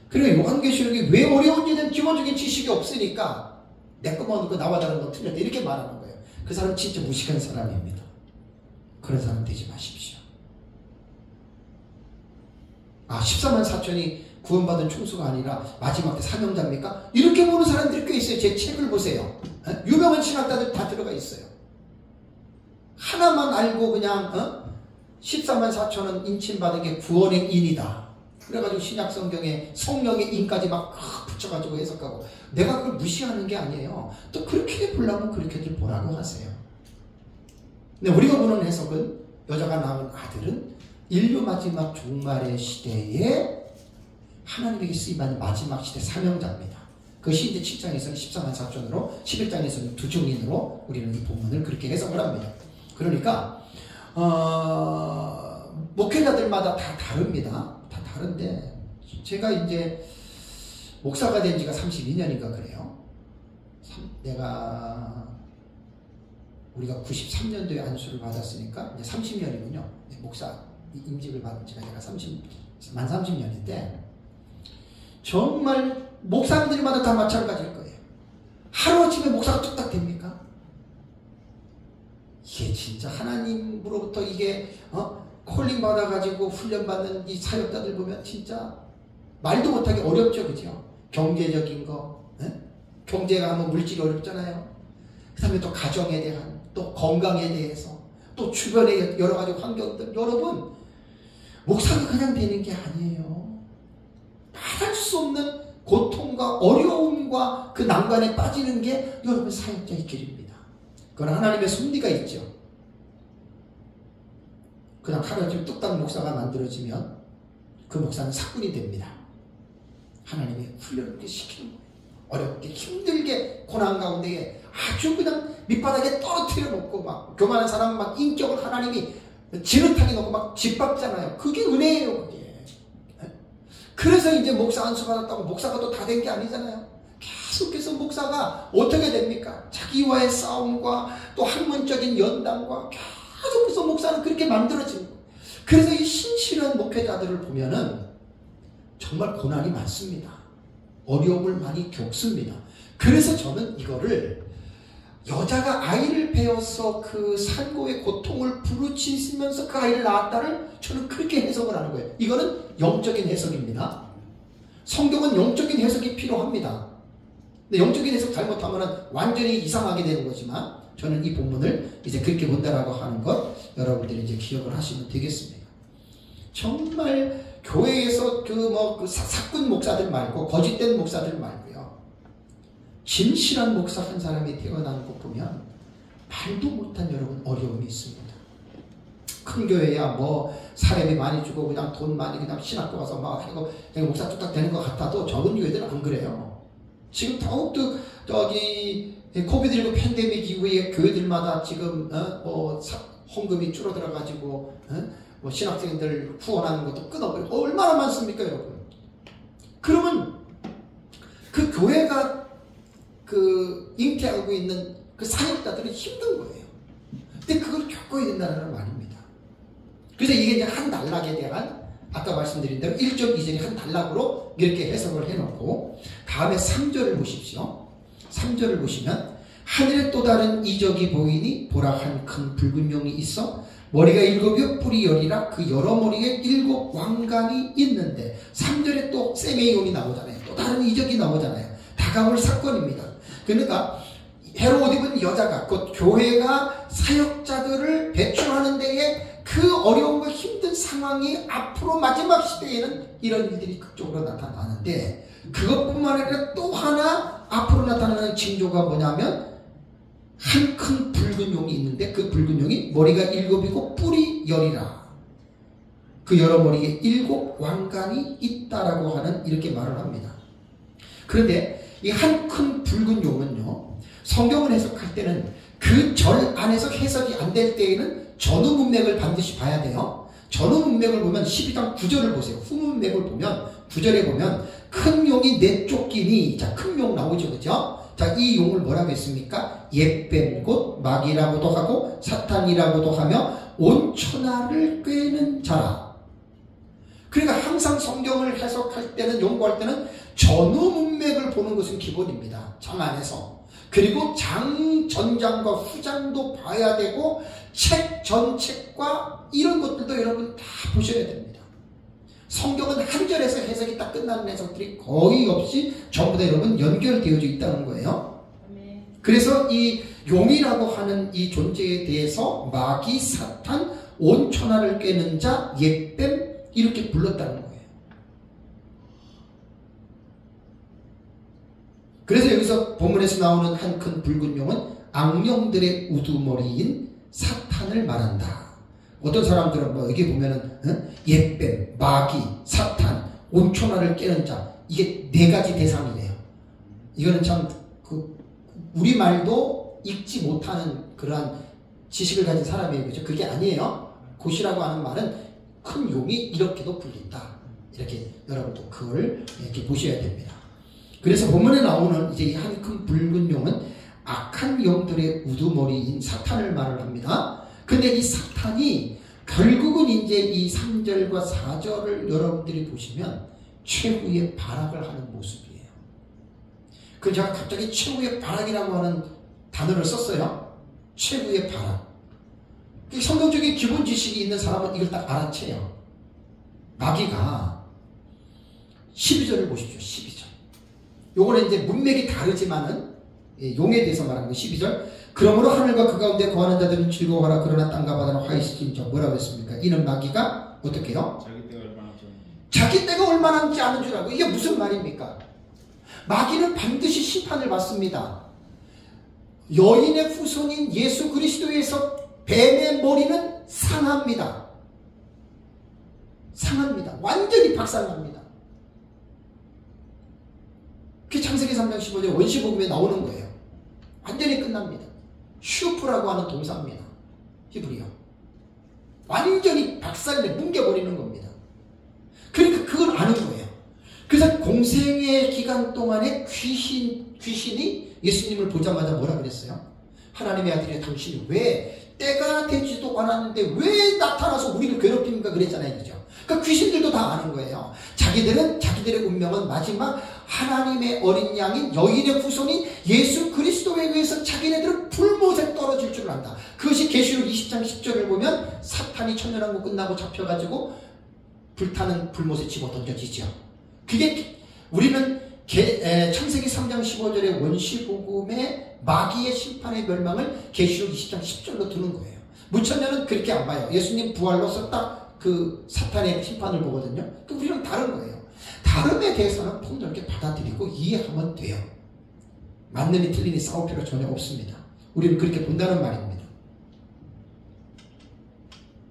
그리고 요한계시록이 왜 어려운지는 기본적인 지식이 없으니까 내 것만 놓고 나와 다른 건 틀렸다 이렇게 말하는 거예요. 그 사람 진짜 무식한 사람입니다. 그런 사람 되지 마십시오. 14만 4천이 구원받은 총수가 아니라 마지막 때 사명자입니까? 이렇게 보는 사람들이 꽤 있어요. 제 책을 보세요. 유명한 신학자들 다 들어가 있어요. 하나만 알고 그냥 14만 4천은 인침받은 게 구원의 인이다. 그래가지고 신약 성경에 성령의 인까지 막 붙여가지고 해석하고 내가 그걸 무시하는 게 아니에요. 또 그렇게 보려면 그렇게들 보라고 하세요. 근데 우리가 보는 해석은 여자가 낳은 아들은 인류 마지막 종말의 시대에 하나님에게 쓰임받는 마지막 시대 사명자입니다. 그것이 이제 7장에서는 14만 4천으로 11장에서는 두중인으로 우리는 이 본문을 그렇게 해석을 합니다. 그러니까 목회자들마다 다 다릅니다. 다 다른데 제가 이제 목사가 된 지가 32년인가 그래요. 우리가 93년도에 안수를 받았으니까 이제 30년이군요. 목사 임직을 받은 지가 제가 만 30년인데 정말 목사님들마다 다 마찬가지일 거예요. 하루아침에 목사가 뚝딱 됩니까? 이게 진짜 하나님으로부터 이게 콜링 받아가지고 훈련받는 이 사역자들 보면 진짜 말도 못하기 어렵죠. 그죠? 경제적인 거 경제가 하면 물질이 어렵잖아요. 그 다음에 또 가정에 대한 또 건강에 대해서 또 주변의 여러 가지 환경들 여러분 목사가 그냥 되는 게 아니에요. 말할 수 없는 고통과 어려움과 그 난관에 빠지는 게 여러분 사역자의 길입니다. 그건 하나님의 섭리가 있죠. 그냥 하루아침에 뚝딱 목사가 만들어지면 그 목사는 사꾼이 됩니다. 하나님이 훈련을 시키는 거예요. 어렵게 힘들게 고난 가운데 아주 그냥 밑바닥에 떨어뜨려 놓고 막 교만한 사람은 막 인격을 하나님이 지긋하게 놓고 막 짓밟잖아요. 그게 은혜예요. 그게. 그래서 이제 목사 안수 받았다고 목사가 또 다 된 게 아니잖아요. 계속 계속해서 목사가 어떻게 됩니까? 자기와의 싸움과 또 학문적인 연단과 계속해서 목사는 그렇게 만들어지는 거예요. 그래서 이 신실한 목회자들을 보면은 정말 고난이 많습니다. 어려움을 많이 겪습니다. 그래서 저는 이거를 여자가 아이를 베어서 그 산고의 고통을 부르짖으면서 그 아이를 낳았다를 저는 그렇게 해석을 하는 거예요. 이거는 영적인 해석입니다. 성경은 영적인 해석이 필요합니다. 근데 영적인 해석 잘못하면 완전히 이상하게 되는 거지만 저는 이 본문을 이제 그렇게 본다라고 하는 것 여러분들이 이제 기억을 하시면 되겠습니다. 정말 교회에서 그 사꾼 목사들 말고 거짓된 목사들 말고요. 진실한 목사 한 사람이 태어나는 거 보면 말도 못한 여러분 어려움이 있습니다. 큰 교회야 뭐 사람이 많이 주고 그냥 돈 많이 그냥 신학교 가서 막 하고 그냥 목사 뚝딱 되는 것 같아도 적은 교회들은 안 그래요. 지금 더욱더 저기 코비드19 팬데믹 이후에 교회들마다 지금 헌금이 줄어들어 가지고 뭐 신학생들 후원하는 것도 끊어버리고 얼마나 많습니까 여러분. 그러면 그 교회가 그 잉태하고 있는 그 사역자들은 힘든 거예요. 근데 그걸 겪어야 된다는 말입니다. 그래서 이게 이제 한 단락에 대한 아까 말씀드린 대로 1절 2절이 한 단락으로 이렇게 해석을 해놓고 다음에 3절을 보십시오. 3절을 보시면 하늘에 또 다른 이적이 보이니 보라 한 큰 붉은 용이 있어 머리가 7이요 뿔이 10이라 그 여러 머리에 7 왕관이 있는데 3절에 또 셈의 용이 나오잖아요. 또 다른 이적이 나오잖아요. 다가올 사건입니다. 그러니까 헤롯 입은 여자가 곧 교회가 사역자들을 배출하는 데에 그 어려움과 힘든 상황이 앞으로 마지막 시대에는 이런 일들이 극적으로 나타나는데 그것뿐만 아니라 또 하나 앞으로 나타나는 징조가 뭐냐면 한 큰 붉은 용이 있는데 그 붉은 용이 머리가 7이고 뿔이 10이라 그 여러 머리에 7 왕관이 있다라고 하는 이렇게 말을 합니다. 그런데 이 한 큰 붉은 용은요 성경을 해석할 때는 그 절 안에서 해석이 안 될 때에는 전후 문맥을 반드시 봐야 돼요. 전후 문맥을 보면 12장 9절을 보세요. 후문맥을 보면 9절에 보면 큰 용이 내쫓기니 자 큰 용 나오죠. 그죠? 자, 이 용을 뭐라고 했습니까? 옛뱀 곧 마귀라고도 하고 사탄이라고도 하며 온 천하를 꿰는 자라. 그러니까 항상 성경을 해석할 때는 연구할 때는 전후 문맥을 보는 것은 기본입니다. 장 안에서. 그리고 전장과 후장도 봐야 되고 책 전책과 이런 것들도 여러분 다 보셔야 됩니다. 성경은 한 절에서 해석이 딱 끝나는 해석들이 거의 없이 전부 다 여러분 연결되어져 있다는 거예요. 그래서 이 용이라고 하는 이 존재에 대해서 마귀, 사탄, 온 천하를 꿰는 자, 옛뱀 이렇게 불렀다는 거예요. 그래서 여기서 본문에서 나오는 한 큰 붉은 용은 악령들의 우두머리인 사탄을 말한다. 어떤 사람들은 뭐 여기 보면은 옛뱀, 마귀, 사탄, 온천하를 깨는 자 이게 4가지 대상이래요. 이거는 참 우리말도 읽지 못하는 그러한 지식을 가진 사람이에요. 그죠? 그게 아니에요. 곶이라고 하는 말은 큰 용이 이렇게도 불린다. 이렇게 여러분도 그걸 이렇게 보셔야 됩니다. 그래서 본문에 나오는 이제 이 한 큰 붉은 용은 악한 영들의 우두머리인 사탄을 말을 합니다. 근데 이 사탄이 결국은 이제 이 3절과 4절을 여러분들이 보시면 최후의 발악을 하는 모습이에요. 그 제가 갑자기 최후의 발악이라고 하는 단어를 썼어요. 최후의 발악. 성경적인 기본 지식이 있는 사람은 이걸 딱 알아채요. 마귀가 12절을 보십시오. 12절. 요거는 이제 문맥이 다르지만은 용에 대해서 말하는 거 12절. 그러므로 하늘과 그 가운데 거하는 자들은 즐거워하라. 그러나 땅과 바다는 화이시킨 자. 뭐라고 했습니까? 이는 마귀가 어떻게 해요? 자기 때가 얼마 남지 않은 줄 알고. 이게 무슨 말입니까? 마귀는 반드시 심판을 받습니다. 여인의 후손인 예수 그리스도에서 뱀의 머리는 상합니다. 상합니다. 완전히 박살납니다. 그게 창세기 3장 15절 원시복음에 나오는 거예요. 완전히 끝납니다. 슈프라고 하는 동사입니다. 히브리어. 완전히 박살내 뭉개버리는 겁니다. 그러니까 그걸 아는 거예요. 그래서 그래서 공생의 기간 동안에 귀신이 예수님을 보자마자 뭐라 그랬어요? 하나님의 아들이 당신이 왜 때가 되지도 않았는데 왜 나타나서 우리를 괴롭힙니까? 그랬잖아요. 그죠? 그러니까 귀신들도 다 아는 거예요. 자기들의 운명은 마지막 하나님의 어린 양인 여인의 후손인 예수 그리스도에 의해서 자기네들은 불못에 떨어질 줄 안다. 그것이 계시록 20장 10절을 보면 사탄이 천년왕국 끝나고 잡혀가지고 불타는 불못에 집어 던져지죠. 그게 우리는 창세기 3장 15절의 원시복음의 마귀의 심판의 멸망을 계시록 20장 10절로 두는 거예요. 무천년은 그렇게 안 봐요. 예수님 부활로서 딱 그 사탄의 심판을 보거든요. 그 우리랑 다른 거예요. 다름에 대해서는 폭넓게 받아들이고 이해하면 돼요. 맞느니 틀리니 싸울 필요 전혀 없습니다. 우리는 그렇게 본다는 말입니다.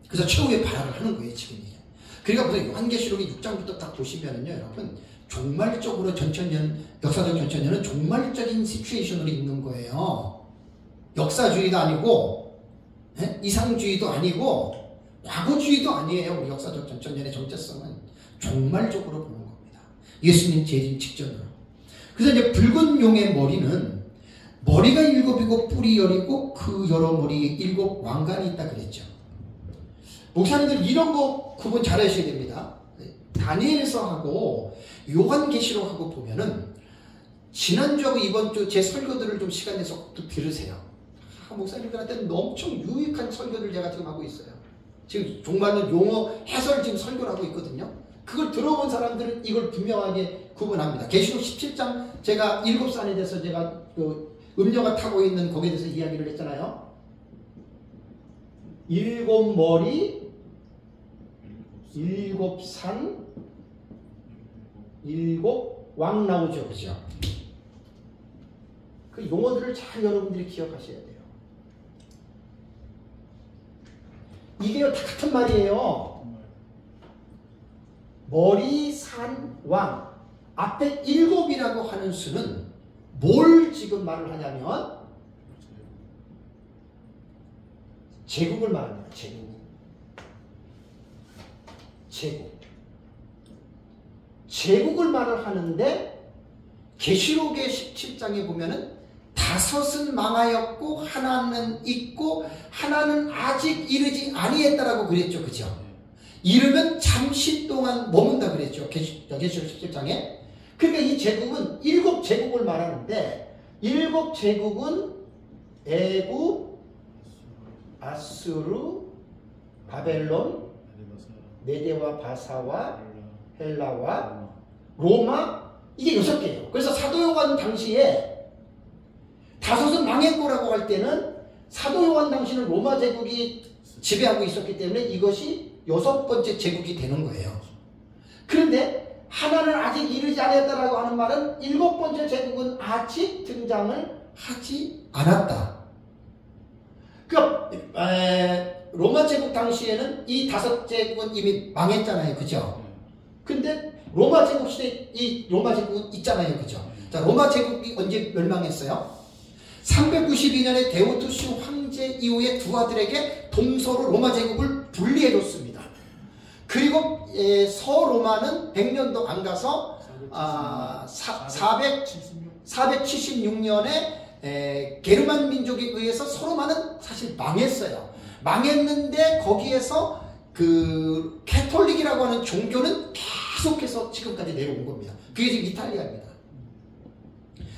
그래서 최후의 발악을 하는 거예요, 지금 이게. 그러니까 무슨 요한계시록의 6장부터 딱 보시면은요, 여러분, 종말적으로 역사적 전천년은 종말적인 시츄에이션으로 있는 거예요. 역사주의도 아니고, 이상주의도 아니고, 과거주의도 아니에요. 우리 역사적 전천년의 정체성은 종말적으로 보는 겁니다. 예수님 재림 직전으로. 그래서 이제 붉은 용의 머리는 머리가 7이고 뿔이 10이고 그 여러 머리에 7 왕관이 있다 그랬죠. 목사님들 이런 거 구분 잘 하셔야 됩니다. 다니엘서하고 요한계시록하고 보면은 지난주하고 이번주 제 설교들을 좀 시간 내서 또 들으세요. 목사님들한테는 엄청 유익한 설교를 제가 지금 하고 있어요. 지금 종말론 용어 해설 지금 설교를 하고 있거든요. 그걸 들어본 사람들은 이걸 분명하게 구분합니다. 계시록 17장 제가 7산에 대해서 제가 그 음녀가 타고 있는 거기에 대해서 이야기를 했잖아요. 7머리 7산 7왕 나오죠. 그죠? 그 용어들을 잘 여러분들이 기억하셔야 돼요. 이게 다 같은 말이에요. 머리, 산, 왕. 앞에 7이라고 하는 수는 뭘 지금 말을 하냐면 제국을 말합니다. 제국을 말을 하는데 계시록의 17장에 보면은 5은 망하였고 하나는 있고 하나는 아직 이르지 아니했다라고 그랬죠. 그죠? 이르면 잠시 동안 머문다 그랬죠. 계시록 17장에. 그러니까 이 제국은 7제국을 말하는데 7제국은 애굽, 아수르, 바벨론, 메대와 바사와 헬라와 로마, 이게 6개예요. 그래서 사도 요한 당시에 5은 망했고라고 할 때는 사도 요한 당시는 로마 제국이 지배하고 있었기 때문에 이것이 6번째 제국이 되는 거예요. 그런데 하나는 아직 이르지 않았다라고 하는 말은 7번째 제국은 아직 등장을 하지 않았다. 그러니까 로마 제국 당시에는 이 5제국은 이미 망했잖아요. 그죠? 근데 로마 제국 시대 이 로마 제국은 있잖아요. 그죠? 자, 로마 제국이 언제 멸망했어요? 392년에 데오투시 황제 이후에 두 아들에게 동서로 로마 제국을 분리해줬습니다. 그리고 서로마는 100년도 안 가서 476년에 게르만 민족에 의해서 서로마는 사실 망했어요. 망했는데 거기에서 그 캐톨릭이라고 하는 종교는 계속해서 지금까지 내려온 겁니다. 그게 지금 이탈리아입니다.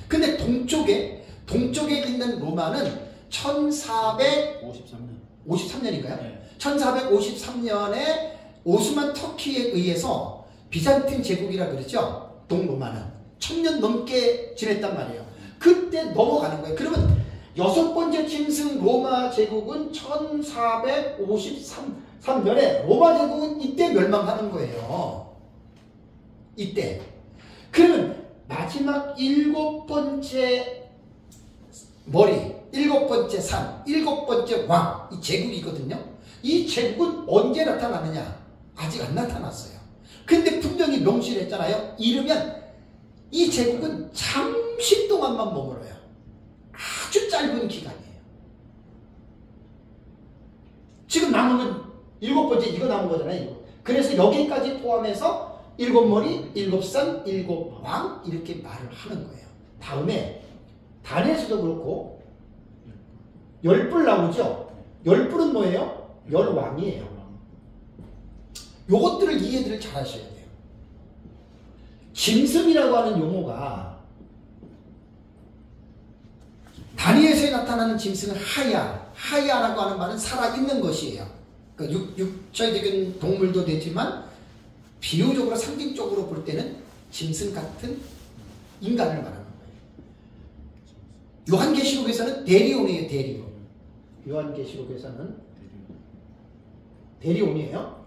근데 동쪽에 있는 로마는 1453년인가요? 네. 1453년에 오스만 터키에 의해서 비잔틴 제국이라 그러죠. 동로마는 1000년 넘게 지냈단 말이에요. 그때 넘어가는 거예요. 그러면 6번째 짐승 로마 제국은 1453년에 로마 제국은 이때 멸망하는 거예요. 이때. 그러면 마지막 7번째 머리, 7번째 산, 7번째 왕, 이 제국이거든요. 이 제국은 언제 나타나느냐? 아직 안 나타났어요. 근데 분명히 명시를 했잖아요. 이르면 이 제국은 잠시 동안만 머물어요. 아주 짧은 기간이에요. 지금 남은 건 7번째 이거 남은 거잖아요. 이거. 그래서 여기까지 포함해서 일곱 머리, 일곱 산, 일곱 왕 이렇게 말을 하는 거예요. 다음에 다니엘서도 그렇고 열뿔 나오죠. 열뿔은 뭐예요? 열왕이에요. 요것들을 이해를 잘 하셔야 돼요. 짐승이라고 하는 용어가 다니엘서에 나타나는 짐승은 하야라고 하는 말은 살아있는 것이에요. 그러니까 육체적인 동물도 되지만 비유적으로 상징적으로 볼 때는 짐승 같은 인간을 말하는 거예요. 요한계시록에서는 대리온이에요. 대리온. 요한계시록에서는 대리온이에요.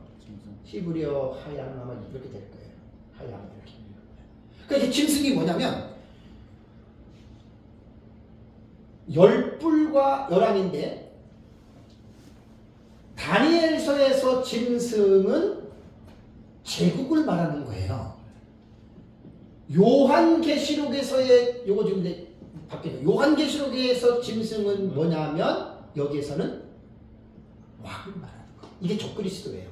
히브리어 하양 아마 이렇게 될 거예요. 하양 이렇게. 그러니까 짐승이 뭐냐면 열뿔과 열왕인데 다니엘서에서 짐승은 제국을 말하는 거예요. 요한계시록에서의 요거 지금 이제 바뀌죠. 요한계시록에서 짐승은 뭐냐면 여기에서는 왕을 말하는 거. 이게 적그리스도예요.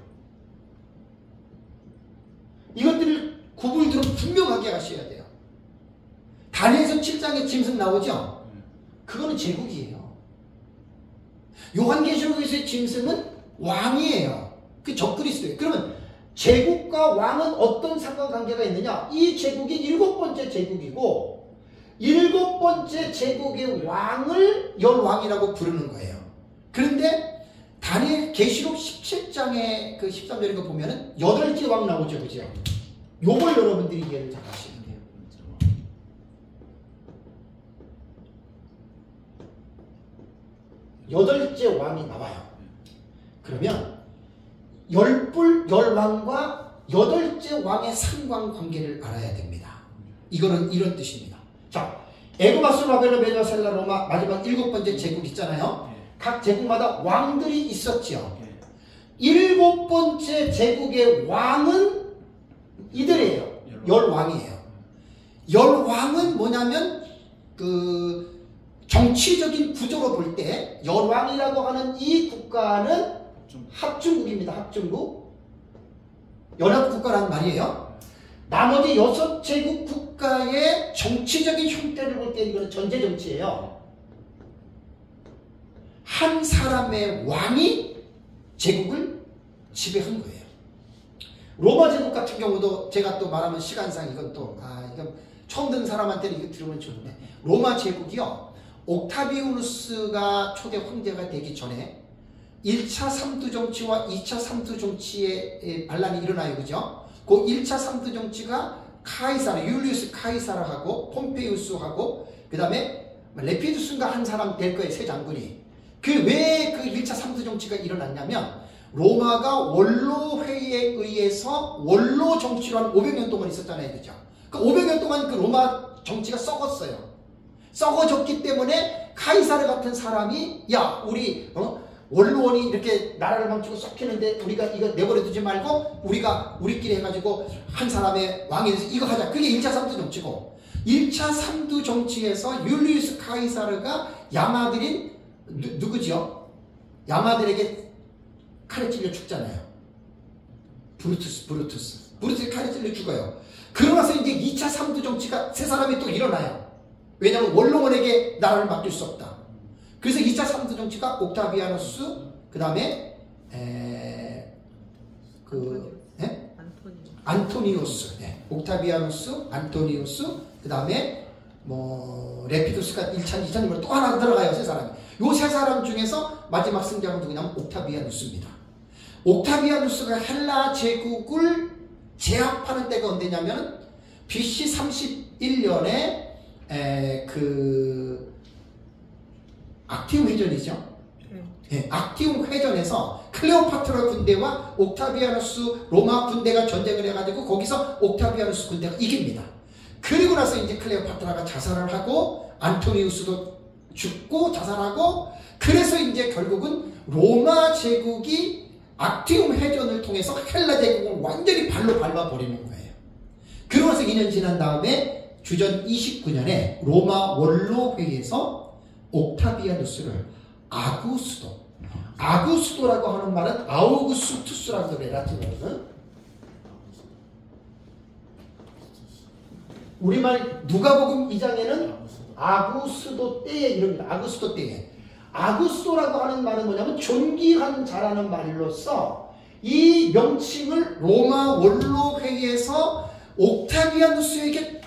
이것들을 구분을 분명하게 하셔야 돼요. 다니엘서 7장에 짐승 나오죠? 그거는 제국이에요. 요한계시록에서의 짐승은 왕이에요. 그 적그리스도예요. 그러면 제국과 왕은 어떤 상관관계가 있느냐? 이 제국이 일곱 번째 제국이고 일곱 번째 제국의 왕을 열왕이라고 부르는 거예요. 그런데 다니엘 계시록 17장에 그 13절인 거 보면은 8개 왕 나오죠. 그죠? 요걸 여러분들이 이해를 잘 하시면 돼요. 여덟째 왕이 나와요. 그러면 열뿔, 열왕과 여덟째 왕의 상관관계를 알아야 됩니다. 이거는 이런 뜻입니다. 자, 에그마스, 바벨론, 메도와 셀라, 로마 마지막 일곱 번째 제국 있잖아요. 각 제국마다 왕들이 있었죠. 일곱 번째 제국의 왕은 이들이에요. 열왕이에요. 열왕은 뭐냐면 그 정치적인 구조로 볼 때 열왕이라고 하는 이 국가는 합중국입니다. 합중국. 연합국가란 말이에요. 나머지 6제국 국가의 정치적인 형태를 볼 때 이거는 전제정치예요. 한 사람의 왕이 제국을 지배한 거예요. 로마 제국 같은 경우도 제가 또 말하면 시간상 이건 또 이건 처음 듣는 사람한테는 이거 들으면 좋은데 로마 제국이요. 옥타비우누스가 초대 황제가 되기 전에 1차 삼두 정치와 2차 삼두 정치의 반란이 일어나요. 그죠? 그 1차 삼두 정치가 카이사르, 율리우스 카이사르하고 폼페이우스하고 그 다음에 레피두스인가 한 사람 될 거예요. 세 장군이. 왜 그 1차 삼두 정치가 일어났냐면 로마가 원로 회의에 의해서 원로 정치로 한 500년 동안 있었잖아요. 그죠? 그 500년 동안 그 로마 정치가 썩었어요. 썩어졌기 때문에 카이사르 같은 사람이 우리 원로원이 이렇게 나라를 망치고 썩히는데 우리가 이거 내버려두지 말고 우리가 우리끼리 해가지고 한 사람의 왕이 돼서 이거 하자. 그게 1차 삼두 정치고 1차 삼두 정치에서 율리우스 카이사르가 야마들인 누구죠? 야마들에게 칼에 찔려 죽잖아요. 브루투스 칼에 찔려 죽어요. 그러나서 이제 2차 삼두 정치가 세 사람이 또 일어나요. 왜냐하면 원로원에게 나라를 맡길 수 없다. 그래서 2차 삼두 정치가 옥타비아누스, 그 다음에 안토니우스, 옥타비아누스, 안토니우스, 그 다음에 레피두스가 1차, 2차님으로 또 하나 들어가요. 세 사람이. 요 세 사람 중에서 마지막 승자가 누구냐면 옥타비아누스입니다. 옥타비아누스가 헬라 제국을 제압하는 때가 언제냐면 BC 31년에 악티움 회전이죠. 악티움 회전에서 클레오파트라 군대와 옥타비아누스 로마 군대가 전쟁을 해가지고 거기서 옥타비아누스 군대가 이깁니다. 그리고 나서 이제 클레오파트라가 자살을 하고 안토니우스도 죽고 자살하고 그래서 이제 결국은 로마 제국이 악티움 회전을 통해서 헬라 제국을 완전히 발로 밟아버리는 거예요. 그러면서 2년 지난 다음에 주전 29년에 로마 원로 회의에서 옥타비아누스를 아구스도라고 하는 말은 아우구스투스라고 그래요. 라틴어로는 우리말 누가복음 2장에는 아구스도 때에 이릅니다. 아구스도 때에. 아구스도라고 하는 말은 뭐냐면 존귀한 자라는 말로서 이 명칭을 로마 원로회의에서 옥타비아누스에게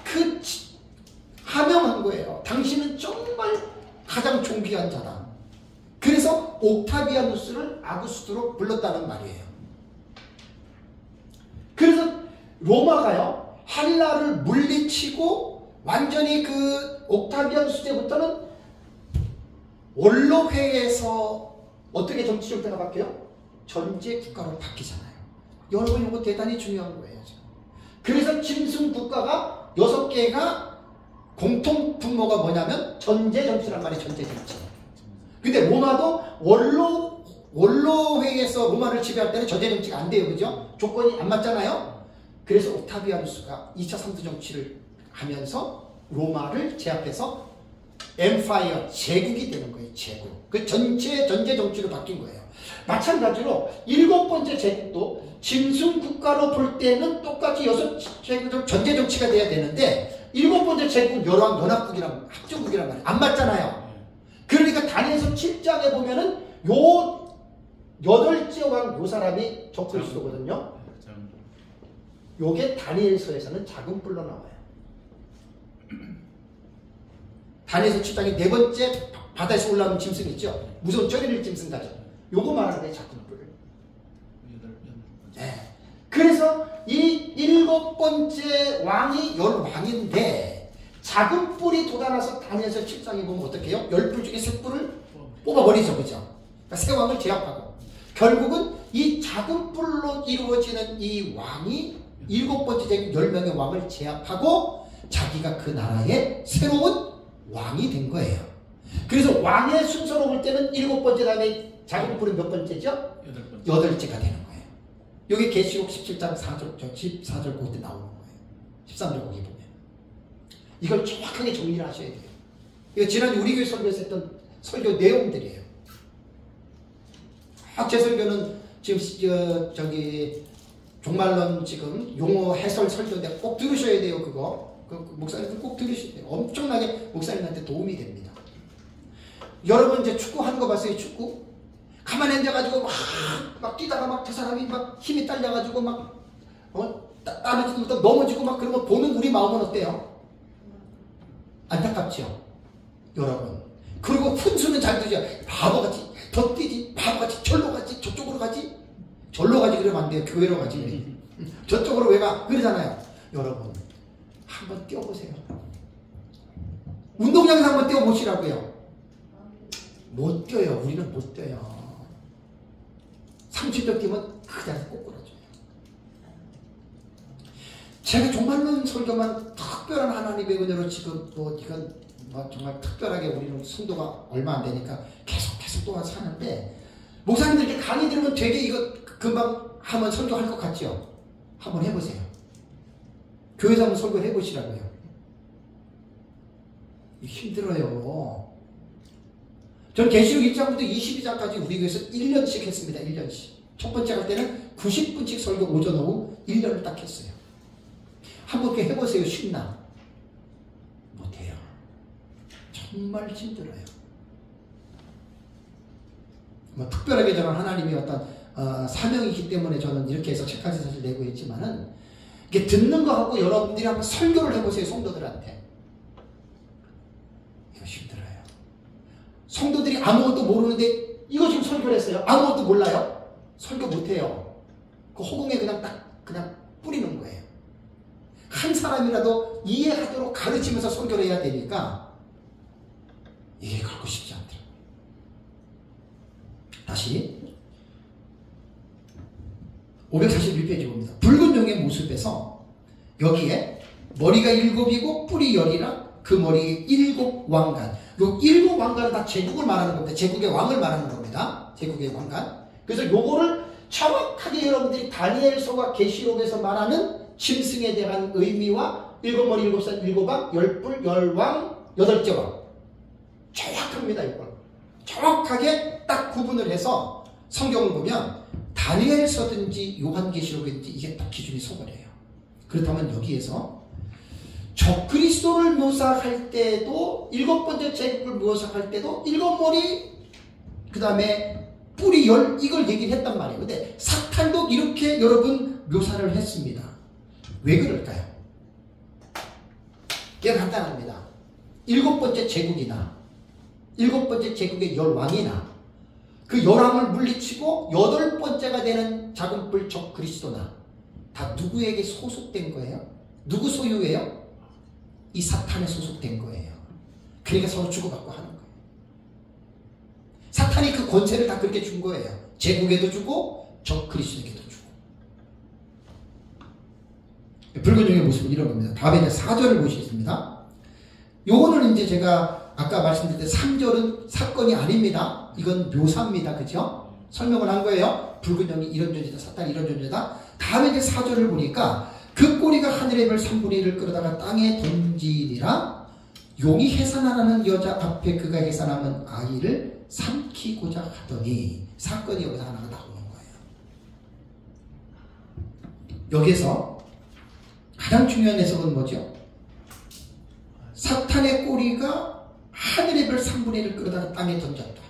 하명한 거예요. 당신은 정말 가장 존귀한 자다. 그래서 옥타비아누스를 아구스도로 불렀다는 말이에요. 그래서 로마가요, 헬라를 물리치고 완전히 그 옥타비아누스 때부터는 원로회에서 어떻게 정치 형태가 바뀌어요? 전제 국가로 바뀌잖아요. 여러분 이거 대단히 중요한 거예요. 그래서 짐승 국가가 6개가 공통 분모가 뭐냐면 전제 정치란 말이 전제 정치. 근데 로마도 원로회에서 로마를 지배할 때는 전제 정치가 안 돼요. 그죠? 조건이 안 맞잖아요. 그래서 옥타비아누스가 2차 3두 정치를 하면서 로마를 제압해서 엠파이어, 제국이 되는 거예요. 제국. 그 전체 전제 정치로 바뀐 거예요. 마찬가지로 7번째 제국도 짐승 국가로 볼 때는 똑같이 6제국 전제 정치가 돼야 되는데 7번째 제국 연합국이란 합중국이란 말이에요. 안 맞잖아요. 그러니까 다니엘서 7장에 보면은 요 8째 왕 요 사람이 적그리스도거든요. 요게 다니엘서에서는 작은 뿔로 나와요. 다니엘서 7장에 4번째 바다에서 올라오는 짐승 있죠? 무서운 쩌리를 짐승 가죠. 요거 말하는 게 작은 뿔. 네. 그래서 이 7번째 왕이 왕인데 작은 뿔이 돋아나서 다니엘서 7장에 보면 어떻게 해요? 10뿔 중에 3뿔을 뽑아버리죠. 그죠? 그러니까 새 왕을 제압하고 결국은 이 작은 뿔로 이루어지는 이 왕이 7번째 제국 10명의 왕을 제압하고 자기가 그 나라의 새로운 왕이 된 거예요. 그래서 왕의 순서로 볼 때는 7번째 다음에 작은 뿔은 몇 번째죠? 8번째가 되는 거예요. 여기 계시록 17장 4절, 14절 그때 나오는 거예요. 13절 거기 보면. 이걸 정확하게 정리를 하셔야 돼요. 이거 지난주 우리 교회 설교에서 했던 설교 내용들이에요. 제 설교는 지금 저기 종말론 지금 용어 해설 설교인데 꼭 들으셔야 돼요. 그거. 목사님들 꼭 들으셔야 돼요. 엄청나게 목사님한테 도움이 됩니다. 여러분 이제 축구 하는 거 봤어요? 축구? 가만히 앉아가지고 막 뛰다가 막 저 사람이 막 힘이 딸려가지고 막 따르지도 넘어지고 막 그러면 보는 우리 마음은 어때요? 안타깝죠? 여러분. 그리고 훈수는 잘 되죠. 바보같이 더 뛰지, 바보같이 절로 가지, 저쪽으로 가지. 절로 가지 그러면 안 돼요. 교회로 가지. 저쪽으로 왜 가? 그러잖아요. 여러분 한번 뛰어보세요. 운동장에서 한번 뛰어보시라고요. 못 뛰어요. 우리는 못 뛰어요. 30점 뛰면 그 자리에서 꼬꾸라져요. 제가 종말론 설교만 특별한 하나님의 은혜로 지금 이건 정말 특별하게 우리는 성도가 얼마 안 되니까 계속 동안 사는데 목사님들 이렇게 강의 들으면 되게 이거 금방 한번 설교할 것 같죠? 한번 해보세요. 교회에서 한번 설교를 해보시라고요. 힘들어요. 저는 계시록 1장부터 22장까지 우리 교회에서 1년씩 했습니다. 1년씩. 첫 번째 할 때는 90분씩 설교 오전 오후 1년을 딱 했어요. 한번 이렇게 해보세요. 쉽나? 못해요. 정말 힘들어요. 특별하게 저는 하나님이 어떤 사명이기 때문에 저는 이렇게 해서 책까지 사실 내고 있지만은 이게 듣는 거하고 여러분들이 한번 설교를 해보세요. 성도들한테. 이거 힘들어요. 성도들이 아무것도 모르는데 이거 지금 설교를 했어요. 아무것도 몰라요. 설교 못해요. 그 허공에 그냥 뿌리는 거예요. 한 사람이라도 이해하도록 가르치면서 설교를 해야 되니까 이게 결코 쉽지 않더라고요. 다시 541페이지 봅니다. 붉은 용의 모습에서 여기에 머리가 7이고 뿔이 10이라 그 머리에 7 왕관. 요 7 왕관은 다 제국을 말하는 겁니다. 제국의 왕을 말하는 겁니다. 제국의 왕관. 그래서 요거를 정확하게 여러분들이 다니엘서와 계시록에서 말하는 짐승에 대한 의미와 7머리 7살 7왕 10뿔 10왕 8째 왕 정확합니다. 이걸 정확하게 딱 구분을 해서 성경을 보면 다니엘서든지 요한계시록이든지 이게 딱 기준이 서거래요. 그렇다면 여기에서 적그리스도를 묘사할 때도, 7번째 제국을 묘사할 때도 7머리, 그 다음에 뿌리 10, 이걸 얘기를 했단 말이에요. 근데 사탄도 이렇게 여러분 묘사를 했습니다. 왜 그럴까요? 이게 간단합니다. 7번째 제국이나 7번째 제국의 10왕이나 그 10왕을 물리치고 8번째가 되는 작은 뿔 적그리스도나 다 누구에게 소속된 거예요? 누구 소유예요? 이 사탄에 소속된 거예요. 그러니까 서로 주고받고 하는 거예요. 사탄이 그 권세를 다 그렇게 준 거예요. 제국에도 주고 적그리스도에게도 주고. 불건종의 모습은 이런 겁니다. 다음에 이제 4절을 보시겠습니다. 요거는 이제 제가 아까 말씀드릴 때 3절은 사건이 아닙니다. 이건 묘사입니다. 그죠? 설명을 한 거예요. 불근정이 이런 존재다, 사탄이 이런 존재다. 다음에 이제 4절을 보니까 그 꼬리가 하늘의 별 3분의 1을 끌어다가 땅에 던지니라. 용이 해산하라는 여자 앞에 그가 해산하면 아이를 삼키고자 하더니, 사건이 여기서 하나가 나오는 거예요. 여기서 가장 중요한 해석은 뭐죠? 사탄의 꼬리가 하늘의 별 3분의 1을 끌어다가 땅에 던졌다.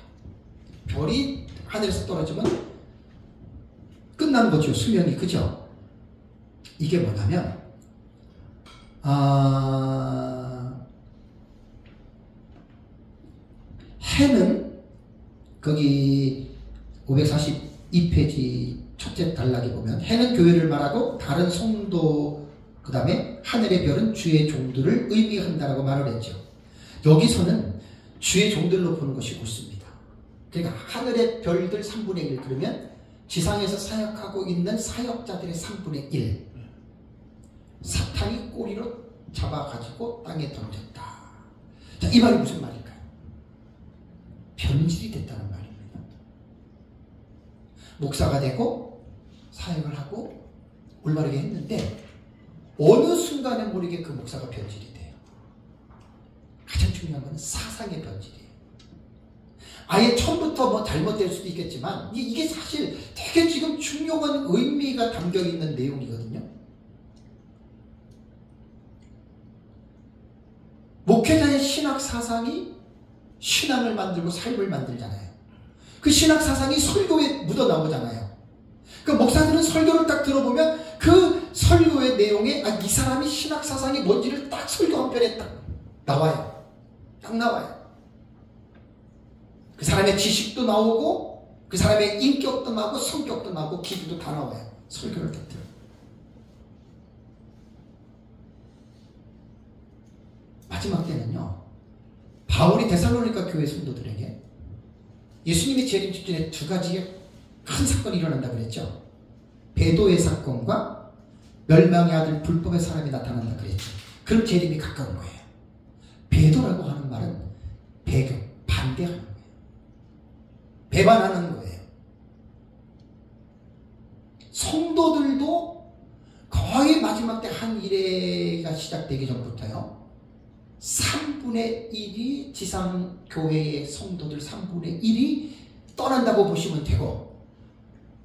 별이 하늘에서 떨어지면 끝난 거죠. 수명이. 그죠? 이게 뭐냐면 해는 거기 542페이지 첫째 단락에 보면 해는 교회를 말하고 다른 성도 그 다음에 하늘의 별은 주의 종들을 의미한다라고 말을 했죠. 여기서는 주의 종들로 보는 것이 옳습니다. 그러니까 하늘의 별들 3분의 1, 그러면 지상에서 사역하고 있는 사역자들의 3분의 1, 사탄이 꼬리로 잡아가지고 땅에 던졌다. 자, 이 말이 무슨 말일까요? 변질이 됐다는 말입니다. 목사가 되고 사역을 하고 올바르게 했는데 어느 순간에 모르게 그 목사가 변질이 돼요. 가장 중요한 건 사상의 변질이에요. 아예 처음부터 뭐 잘못될 수도 있겠지만 이게 사실 되게 지금 중요한 의미가 담겨있는 내용이거든요. 목회자의 신학 사상이 신앙을 만들고 삶을 만들잖아요. 그 신학 사상이 설교에 묻어 나오잖아요. 그 목사들은 설교를 딱 들어보면 그 설교의 내용에 이 사람이 신학 사상이 뭔지를 딱 설교 한 편에 딱 나와요. 딱 나와요. 그 사람의 지식도 나오고 그 사람의 인격도 나오고 성격도 나오고 기도도 다 나와요. 설교를 딱 들어요. 마지막 때는요, 바울이 데살로니가 교회 성도들에게 예수님이 재림 직전에 두 가지의 큰 사건이 일어난다 그랬죠. 배도의 사건과 멸망의 아들 불법의 사람이 나타난다 그랬죠. 그럼 재림이 가까운 거예요. 배도라고 하는 말은 배교, 반대하는 거예요. 배반하는 거예요. 성도들도 거의 마지막 때 한 일회가 시작되기 전부터요, 3분의 1이 지상교회의 성도들 3분의 1이 떠난다고 보시면 되고,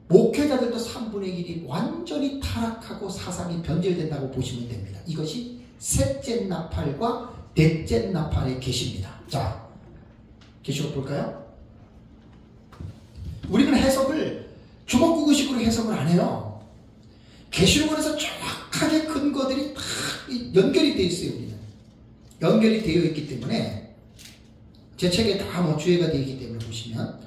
목회자들도 3분의 1이 완전히 타락하고 사상이 변질된다고 보시면 됩니다. 이것이 셋째 나팔과 넷째 나팔의 계시입니다. 자, 계시록 볼까요? 우리는 해석을 주먹구구식으로 해석을 안 해요. 계시록원에서 정확하게 근거들이 다 연결이 되어 있어요. 우리는 연결이 되어 있기 때문에 제 책에 다 뭐 주의가 되어 있기 때문에 보시면,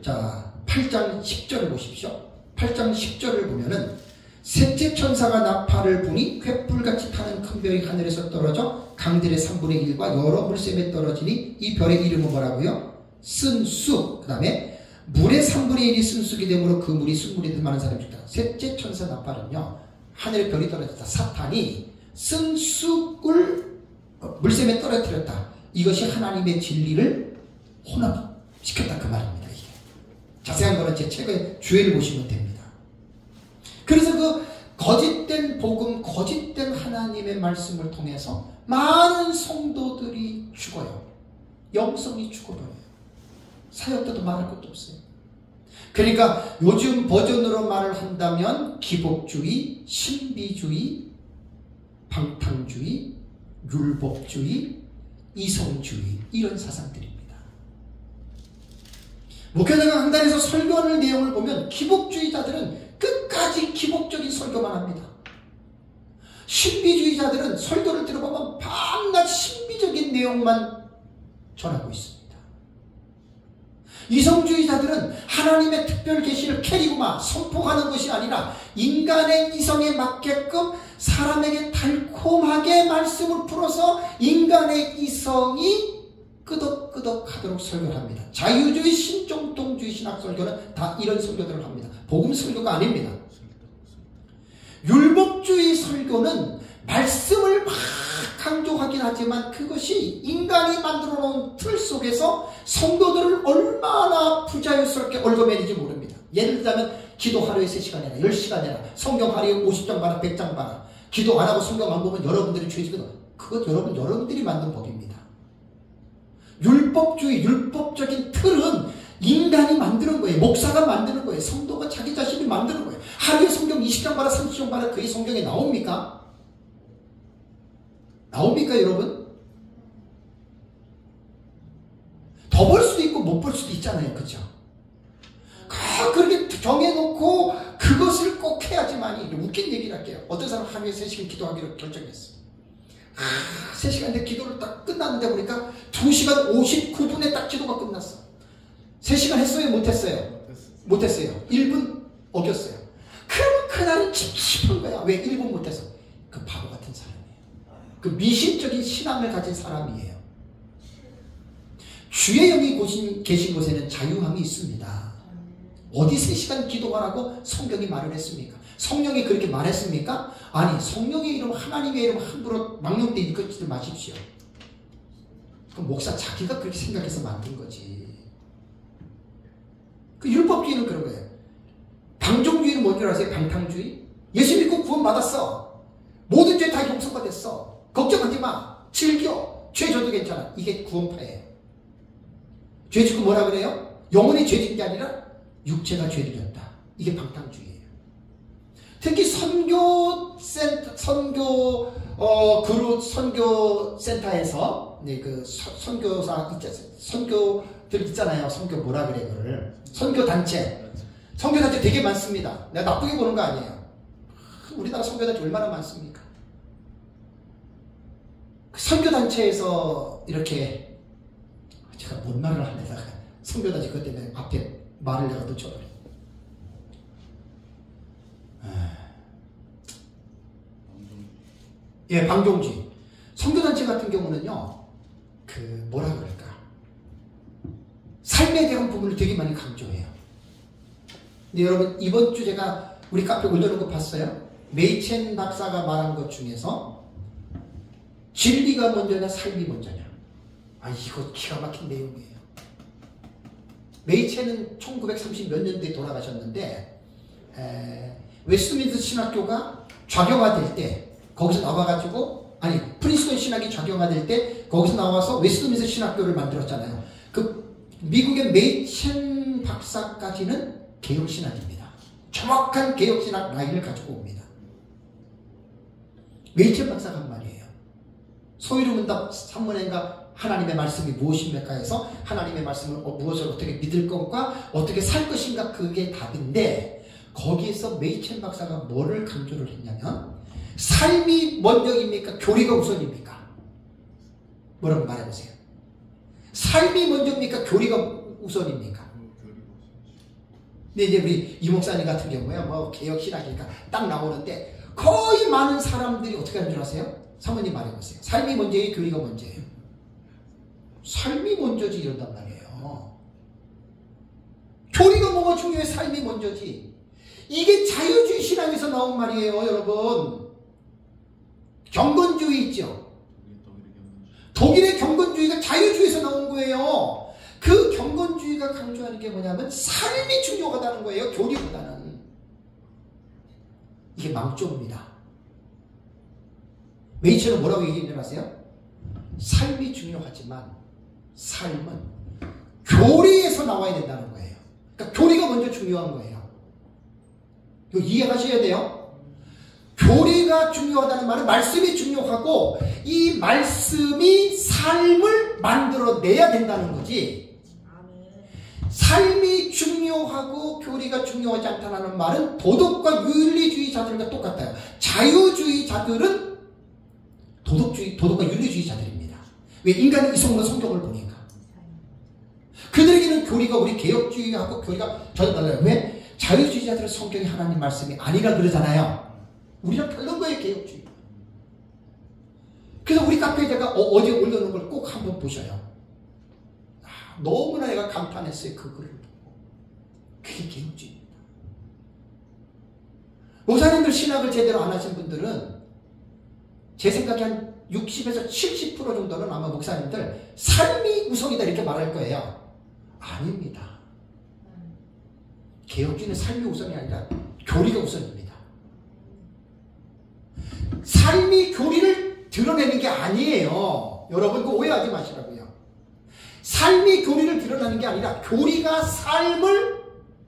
자 8장 10절을 보십시오. 8장 10절을 보면은 셋째 천사가 나팔을 부니 횃불같이 타는 큰 별이 하늘에서 떨어져 강들의 3분의 1과 여러 물샘에 떨어지니 이 별의 이름은 뭐라고요? 쓴쑥. 그 다음에 물의 3분의 1이 쓴쑥이 되므로 그 물이 쑥물이 된 많은 사람이 죽다. 셋째 천사 나팔은요, 하늘에 별이 떨어졌다. 사탄이 쓴쑥을 물샘에 떨어뜨렸다. 이것이 하나님의 진리를 혼합시켰다, 그 말입니다. 이게 자세한 거는 제 책의 주의를 보시면 됩니다. 그래서 그 거짓된 복음, 거짓된 하나님의 말씀을 통해서 많은 성도들이 죽어요. 영성이 죽어버려요. 사역자도 말할 것도 없어요. 그러니까 요즘 버전으로 말을 한다면 기복주의, 신비주의, 방탕주의, 율법주의, 이성주의 이런 사상들입니다. 목회자가 강단에서 설교하는 내용을 보면 기복주의자들은 끝까지 기복적인 설교만 합니다. 신비주의자들은 설교를 들어보면 밤낮 신비적인 내용만 전하고 있습니다. 이성주의자들은 하나님의 특별 계시를 캐리고만 선포하는 것이 아니라 인간의 이성에 맞게끔 사람에게 달콤하게 말씀을 풀어서 인간의 이성이 끄덕끄덕하도록 설교를 합니다. 자유주의, 신정통주의 신학 설교는 다 이런 설교들을 합니다. 복음 설교가 아닙니다. 율법주의 설교는 말씀을 막 강조하긴 하지만 그것이 인간이 만들어 놓은 틀 속에서 성도들을 얼마나 부자연스럽게 얽어매는지 모릅니다. 예를 들자면 기도 하루에 3시간 해라, 10시간 해라, 성경 하루에 50장 봐라, 100장 봐라. 기도 안 하고 성경 안 보면 여러분들이 죄지거든. 그것 여러분들이 만든 법입니다. 율법주의, 율법적인 틀은 인간이 만드는 거예요. 목사가 만드는 거예요. 성도가 자기 자신이 만드는 거예요. 하루에 성경 20장 봐라, 30장 봐라. 그게 성경에 나옵니까? 나옵니까, 여러분? 더 볼 수도 있고 못 볼 수도 있잖아요. 그죠? 그렇게 정해놓고 그것을 꼭 해야지만, 웃긴 얘기를 할게요. 어떤 사람 하루에 3시간 기도하기로 결정했어. 3시간 내 기도를 딱 끝났는데 보니까 2시간 59분에 딱 기도가 끝났어. 3시간 했어요? 못했어요? 못했어요. 1분 어겼어요. 그러면 그날은 찝찝한 거야. 왜 1분 못해서? 그 바보 같은 사람이에요. 그 미신적인 신앙을 가진 사람이에요. 주의 영이 계신 곳에는 자유함이 있습니다. 어디 3시간 기도하라고 성경이 말을 했습니까? 성령이 그렇게 말했습니까? 아니, 성령의 이름, 하나님의 이름 함부로 망령되 읽지 마십시오. 그럼 목사 자기가 그렇게 생각해서 만든 거지. 그 율법주의는 그런 거예요. 방종주의는 뭔 줄 아세요? 방탕주의? 예수 믿고 구원받았어. 모든 죄 다 용서가 됐어. 걱정하지 마. 즐겨. 죄 져도 괜찮아. 이게 구원파예요. 죄 짓고 뭐라 그래요? 영혼이 죄 짓는 게 아니라 육체가 죄를 졌다. 이게 방탕주의예요. 특히 선교센터에서, 네, 그 선교들 있잖아요. 선교 뭐라 그래, 그걸. 선교단체 되게 많습니다. 내가 나쁘게 보는 거 아니에요. 우리나라 선교단체 얼마나 많습니까? 그 선교단체에서 이렇게, 제가 뭔 말을 하려다가 선교단체 그것 때문에 앞에 말을 내가 놓쳐버려. 예, 방종주의. 선교단체 같은 경우는요, 뭐라 그럴까. 삶에 대한 부분을 되게 많이 강조해요. 근데 여러분, 이번 주 제가 우리 카페 올려놓은 거 봤어요? 메이첸 박사가 말한 것 중에서 진리가 먼저냐, 삶이 먼저냐. 이거 기가 막힌 내용이에요. 메이첸은 1930 몇 년대에 돌아가셨는데, 웨스트민스터 신학교가 좌경화될 때, 거기서 나와가지고, 프린스턴 신학이 좌경화될 때, 거기서 나와서 웨스트민스터 신학교를 만들었잖아요. 그, 미국의 메이첸 박사까지는 개혁신학입니다. 정확한 개혁신학 라인을 가지고 옵니다. 메이첸 박사가 한 말이에요. 소위로문답 3문회인가 하나님의 말씀이 무엇입니까 해서 하나님의 말씀을 무엇을 어떻게 믿을 것과 어떻게 살 것인가, 그게 답인데, 거기에서 메이첸 박사가 뭐를 강조를 했냐면, 삶이 먼저입니까? 교리가 우선입니까? 뭐라고 말해보세요. 삶이 먼저입니까? 교리가 우선입니까? 근데 이제 우리 이 목사님 같은 경우에 뭐 개혁신학이니까 딱 나오는데, 거의 많은 사람들이 어떻게 하는 줄 아세요? 사모님 말해보세요. 삶이 먼저예요? 교리가 먼저예요? 삶이 먼저지 이런단 말이에요. 교리가 뭐가 중요해? 삶이 먼저지. 이게 자유주의 신앙에서 나온 말이에요, 여러분. 경건주의 있죠? 독일의 경건주의가 자유주의에서 나온 거예요. 그 경건주의가 강조하는 게 뭐냐면 삶이 중요하다는 거예요, 교리보다는. 이게 망조입니다. 메이첼은 뭐라고 얘기했는지 아세요? 삶이 중요하지만 삶은 교리에서 나와야 된다는 거예요. 그러니까 교리가 먼저 중요한 거예요. 이거 이해하셔야 돼요. 교리가 중요하다는 말은 말씀이 중요하고 이 말씀이 삶을 만들어내야 된다는 거지. 삶이 중요하고 교리가 중요하지 않다는 말은 도덕과 윤리주의자들과 똑같아요. 자유주의자들은 도덕과 윤리주의자들입니다. 왜? 인간의 이성으로 성경을 보니까. 그들에게는 교리가 우리 개혁주의하고 교리가 전혀 달라요. 왜? 자유주의자들은 성경이 하나님 말씀이 아니라 그러잖아요. 우리랑 다른 거예요, 개혁주의. 그래서 우리 카페에다가 어디에 올려놓은 걸 꼭 한번 보셔요. 너무나 내가 감탄했어요, 그 글을 보고. 그게 개혁주의입니다. 목사님들 신학을 제대로 안 하신 분들은 제 생각에 한 60에서 70% 정도는 아마 목사님들 삶이 우선이다 이렇게 말할 거예요. 아닙니다. 개혁주의는 삶이 우선이 아니라 교리가 우선입니다. 삶이 교리를 드러내는 게 아니에요. 여러분 그 오해하지 마시라고요. 삶이 교리를 드러내는 게 아니라 교리가 삶을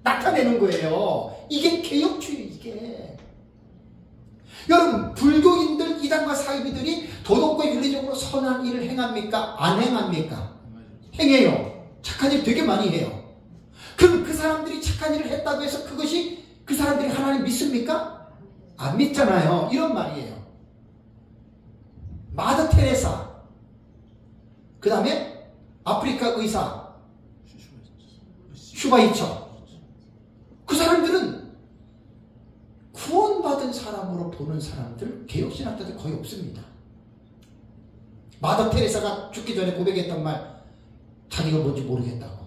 나타내는 거예요. 이게 개혁주의 이게. 여러분 불교인들 이단과 사이비들이 도덕과 윤리적으로 선한 일을 행합니까? 안 행합니까? 행해요. 착한 일 되게 많이 해요. 그럼 그 사람들이 착한 일을 했다고 해서 그것이 그 사람들이 하나님 믿습니까? 안 믿잖아요. 이런 말이에요. 마더 테레사, 그 다음에 아프리카 의사 슈바이처, 그 사람들은 구원받은 사람으로 보는 사람들, 개혁신학자들 거의 없습니다. 마더 테레사가 죽기 전에 고백했던 말, 자기가 뭔지 모르겠다고.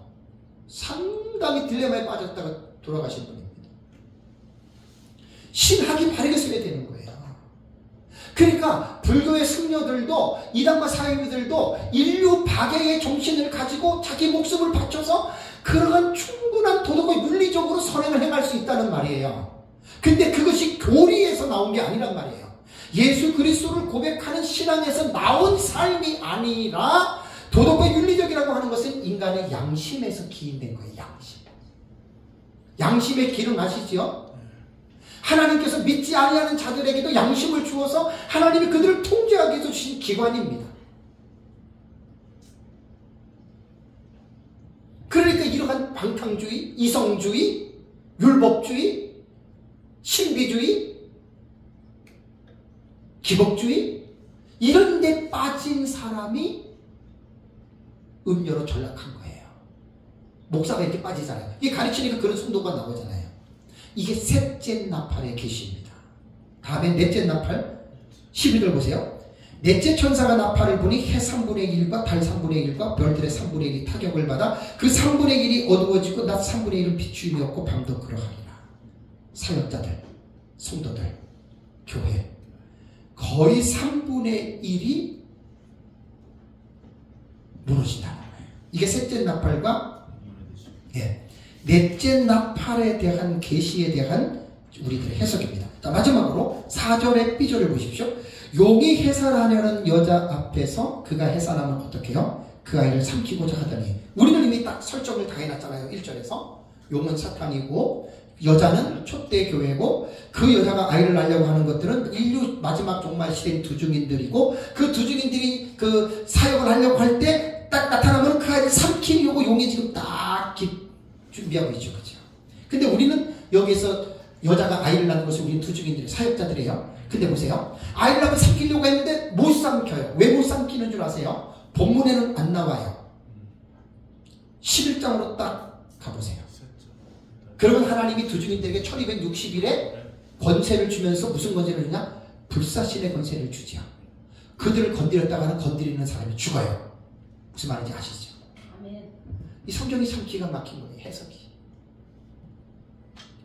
상당히 딜레마에 빠졌다가 돌아가신 분입니다. 신학이 바르게 써야 되는 거예요. 그러니까 불교의 승려들도 이단과 사이비들도 인류 박애의 정신을 가지고 자기 목숨을 바쳐서 그러한 충분한 도덕과 윤리적으로 선행을 행할 수 있다는 말이에요. 근데 그것이 교리에서 나온 게 아니란 말이에요. 예수 그리스도를 고백하는 신앙에서 나온 삶이 아니라 도덕과 윤리적이라고 하는 것은 인간의 양심에서 기인된 거예요. 양심. 양심의 기능 아시죠? 하나님께서 믿지 아니하는 자들에게도 양심을 주어서 하나님이 그들을 통제하기 위해서 주신 기관입니다. 그러니까 이러한 방탕주의, 이성주의, 율법주의, 신비주의, 기복주의 이런 데 빠진 사람이 음료로 전락한 거예요. 목사가 이렇게 빠지잖아요. 이게 가르치니까 그런 성도가 나오잖아요. 이게 셋째 나팔의 계시입니다. 다음에 넷째 나팔 12절 보세요. 넷째 천사가 나팔을 부니 해 3분의 1과 달 3분의 1과 별들의 3분의 1이 타격을 받아 그 3분의 1이 어두워지고 낮 3분의 1은 비추임이 없고 밤도 그러하리라. 사역자들, 성도들, 교회 거의 3분의 1이 무너진다는 거예요. 이게 셋째 나팔과 넷째 나팔에 대한 계시에 대한 우리들의 해석입니다. 마지막으로 4절의 B절을 보십시오. 용이 해산하려는 여자 앞에서 그가 해산하면 어떻게 해요? 그 아이를 삼키고자 하더니 우리는 이미 딱 설정을 다 해놨잖아요. 1절에서 용은 사탄이고 여자는 초대 교회고 그 여자가 아이를 낳으려고 하는 것들은 인류 마지막 종말 시대인 두중인들이고 그 두중인들이 그 사역을 하려고 할 때 딱 나타나면 그 아이를 삼키려고 용이 지금 딱 준비하고 있죠. 그죠? 근데 우리는 여기서 여자가 아이를 낳는 것을 우리는 두중인들이 사역자들이에요. 근데 보세요. 아이를 낳고 삼키려고 했는데 못 삼켜요. 왜 못 삼키는 줄 아세요? 본문에는 안 나와요. 11장으로 딱 가보세요. 그러면 하나님이 두중인들에게 1260일에 권세를 주면서 무슨 권세를 주냐? 불사신의 권세를 주지요. 그들을 건드렸다가는 건드리는 사람이 죽어요. 무슨 말인지 아시죠? 이 성경이 참 기가 막힌 거예요. 해석이.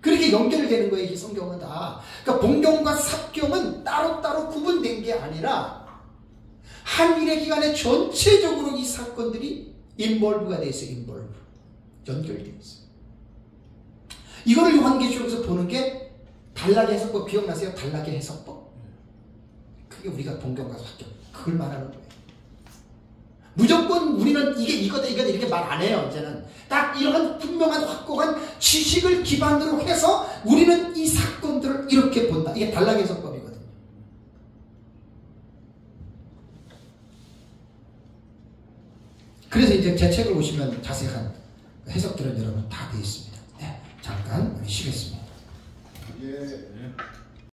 그렇게 연결되는 거예요. 이 성경은 다. 그러니까 본경과 삽경은 따로따로 구분된 게 아니라 한 일의 기간에 전체적으로 이 사건들이 인볼브가 되어 있어요. 인볼브. 연결되어 있어요. 이거를 요한계시록에서 보는 게 단락의 해석법 기억나세요? 단락의 해석법? 그게 우리가 본경과 삽경. 그걸 말하는 거예요. 무조건 우리는 이게 이거다 이렇게 말 안 해요. 이제는 딱 이런 분명한 확고한 지식을 기반으로 해서 우리는 이 사건들을 이렇게 본다. 이게 단락의 해석법이거든요. 그래서 이제 제 책을 보시면 자세한 해석들은 여러분 다 되어 있습니다. 네, 잠깐 우리 쉬겠습니다. 예.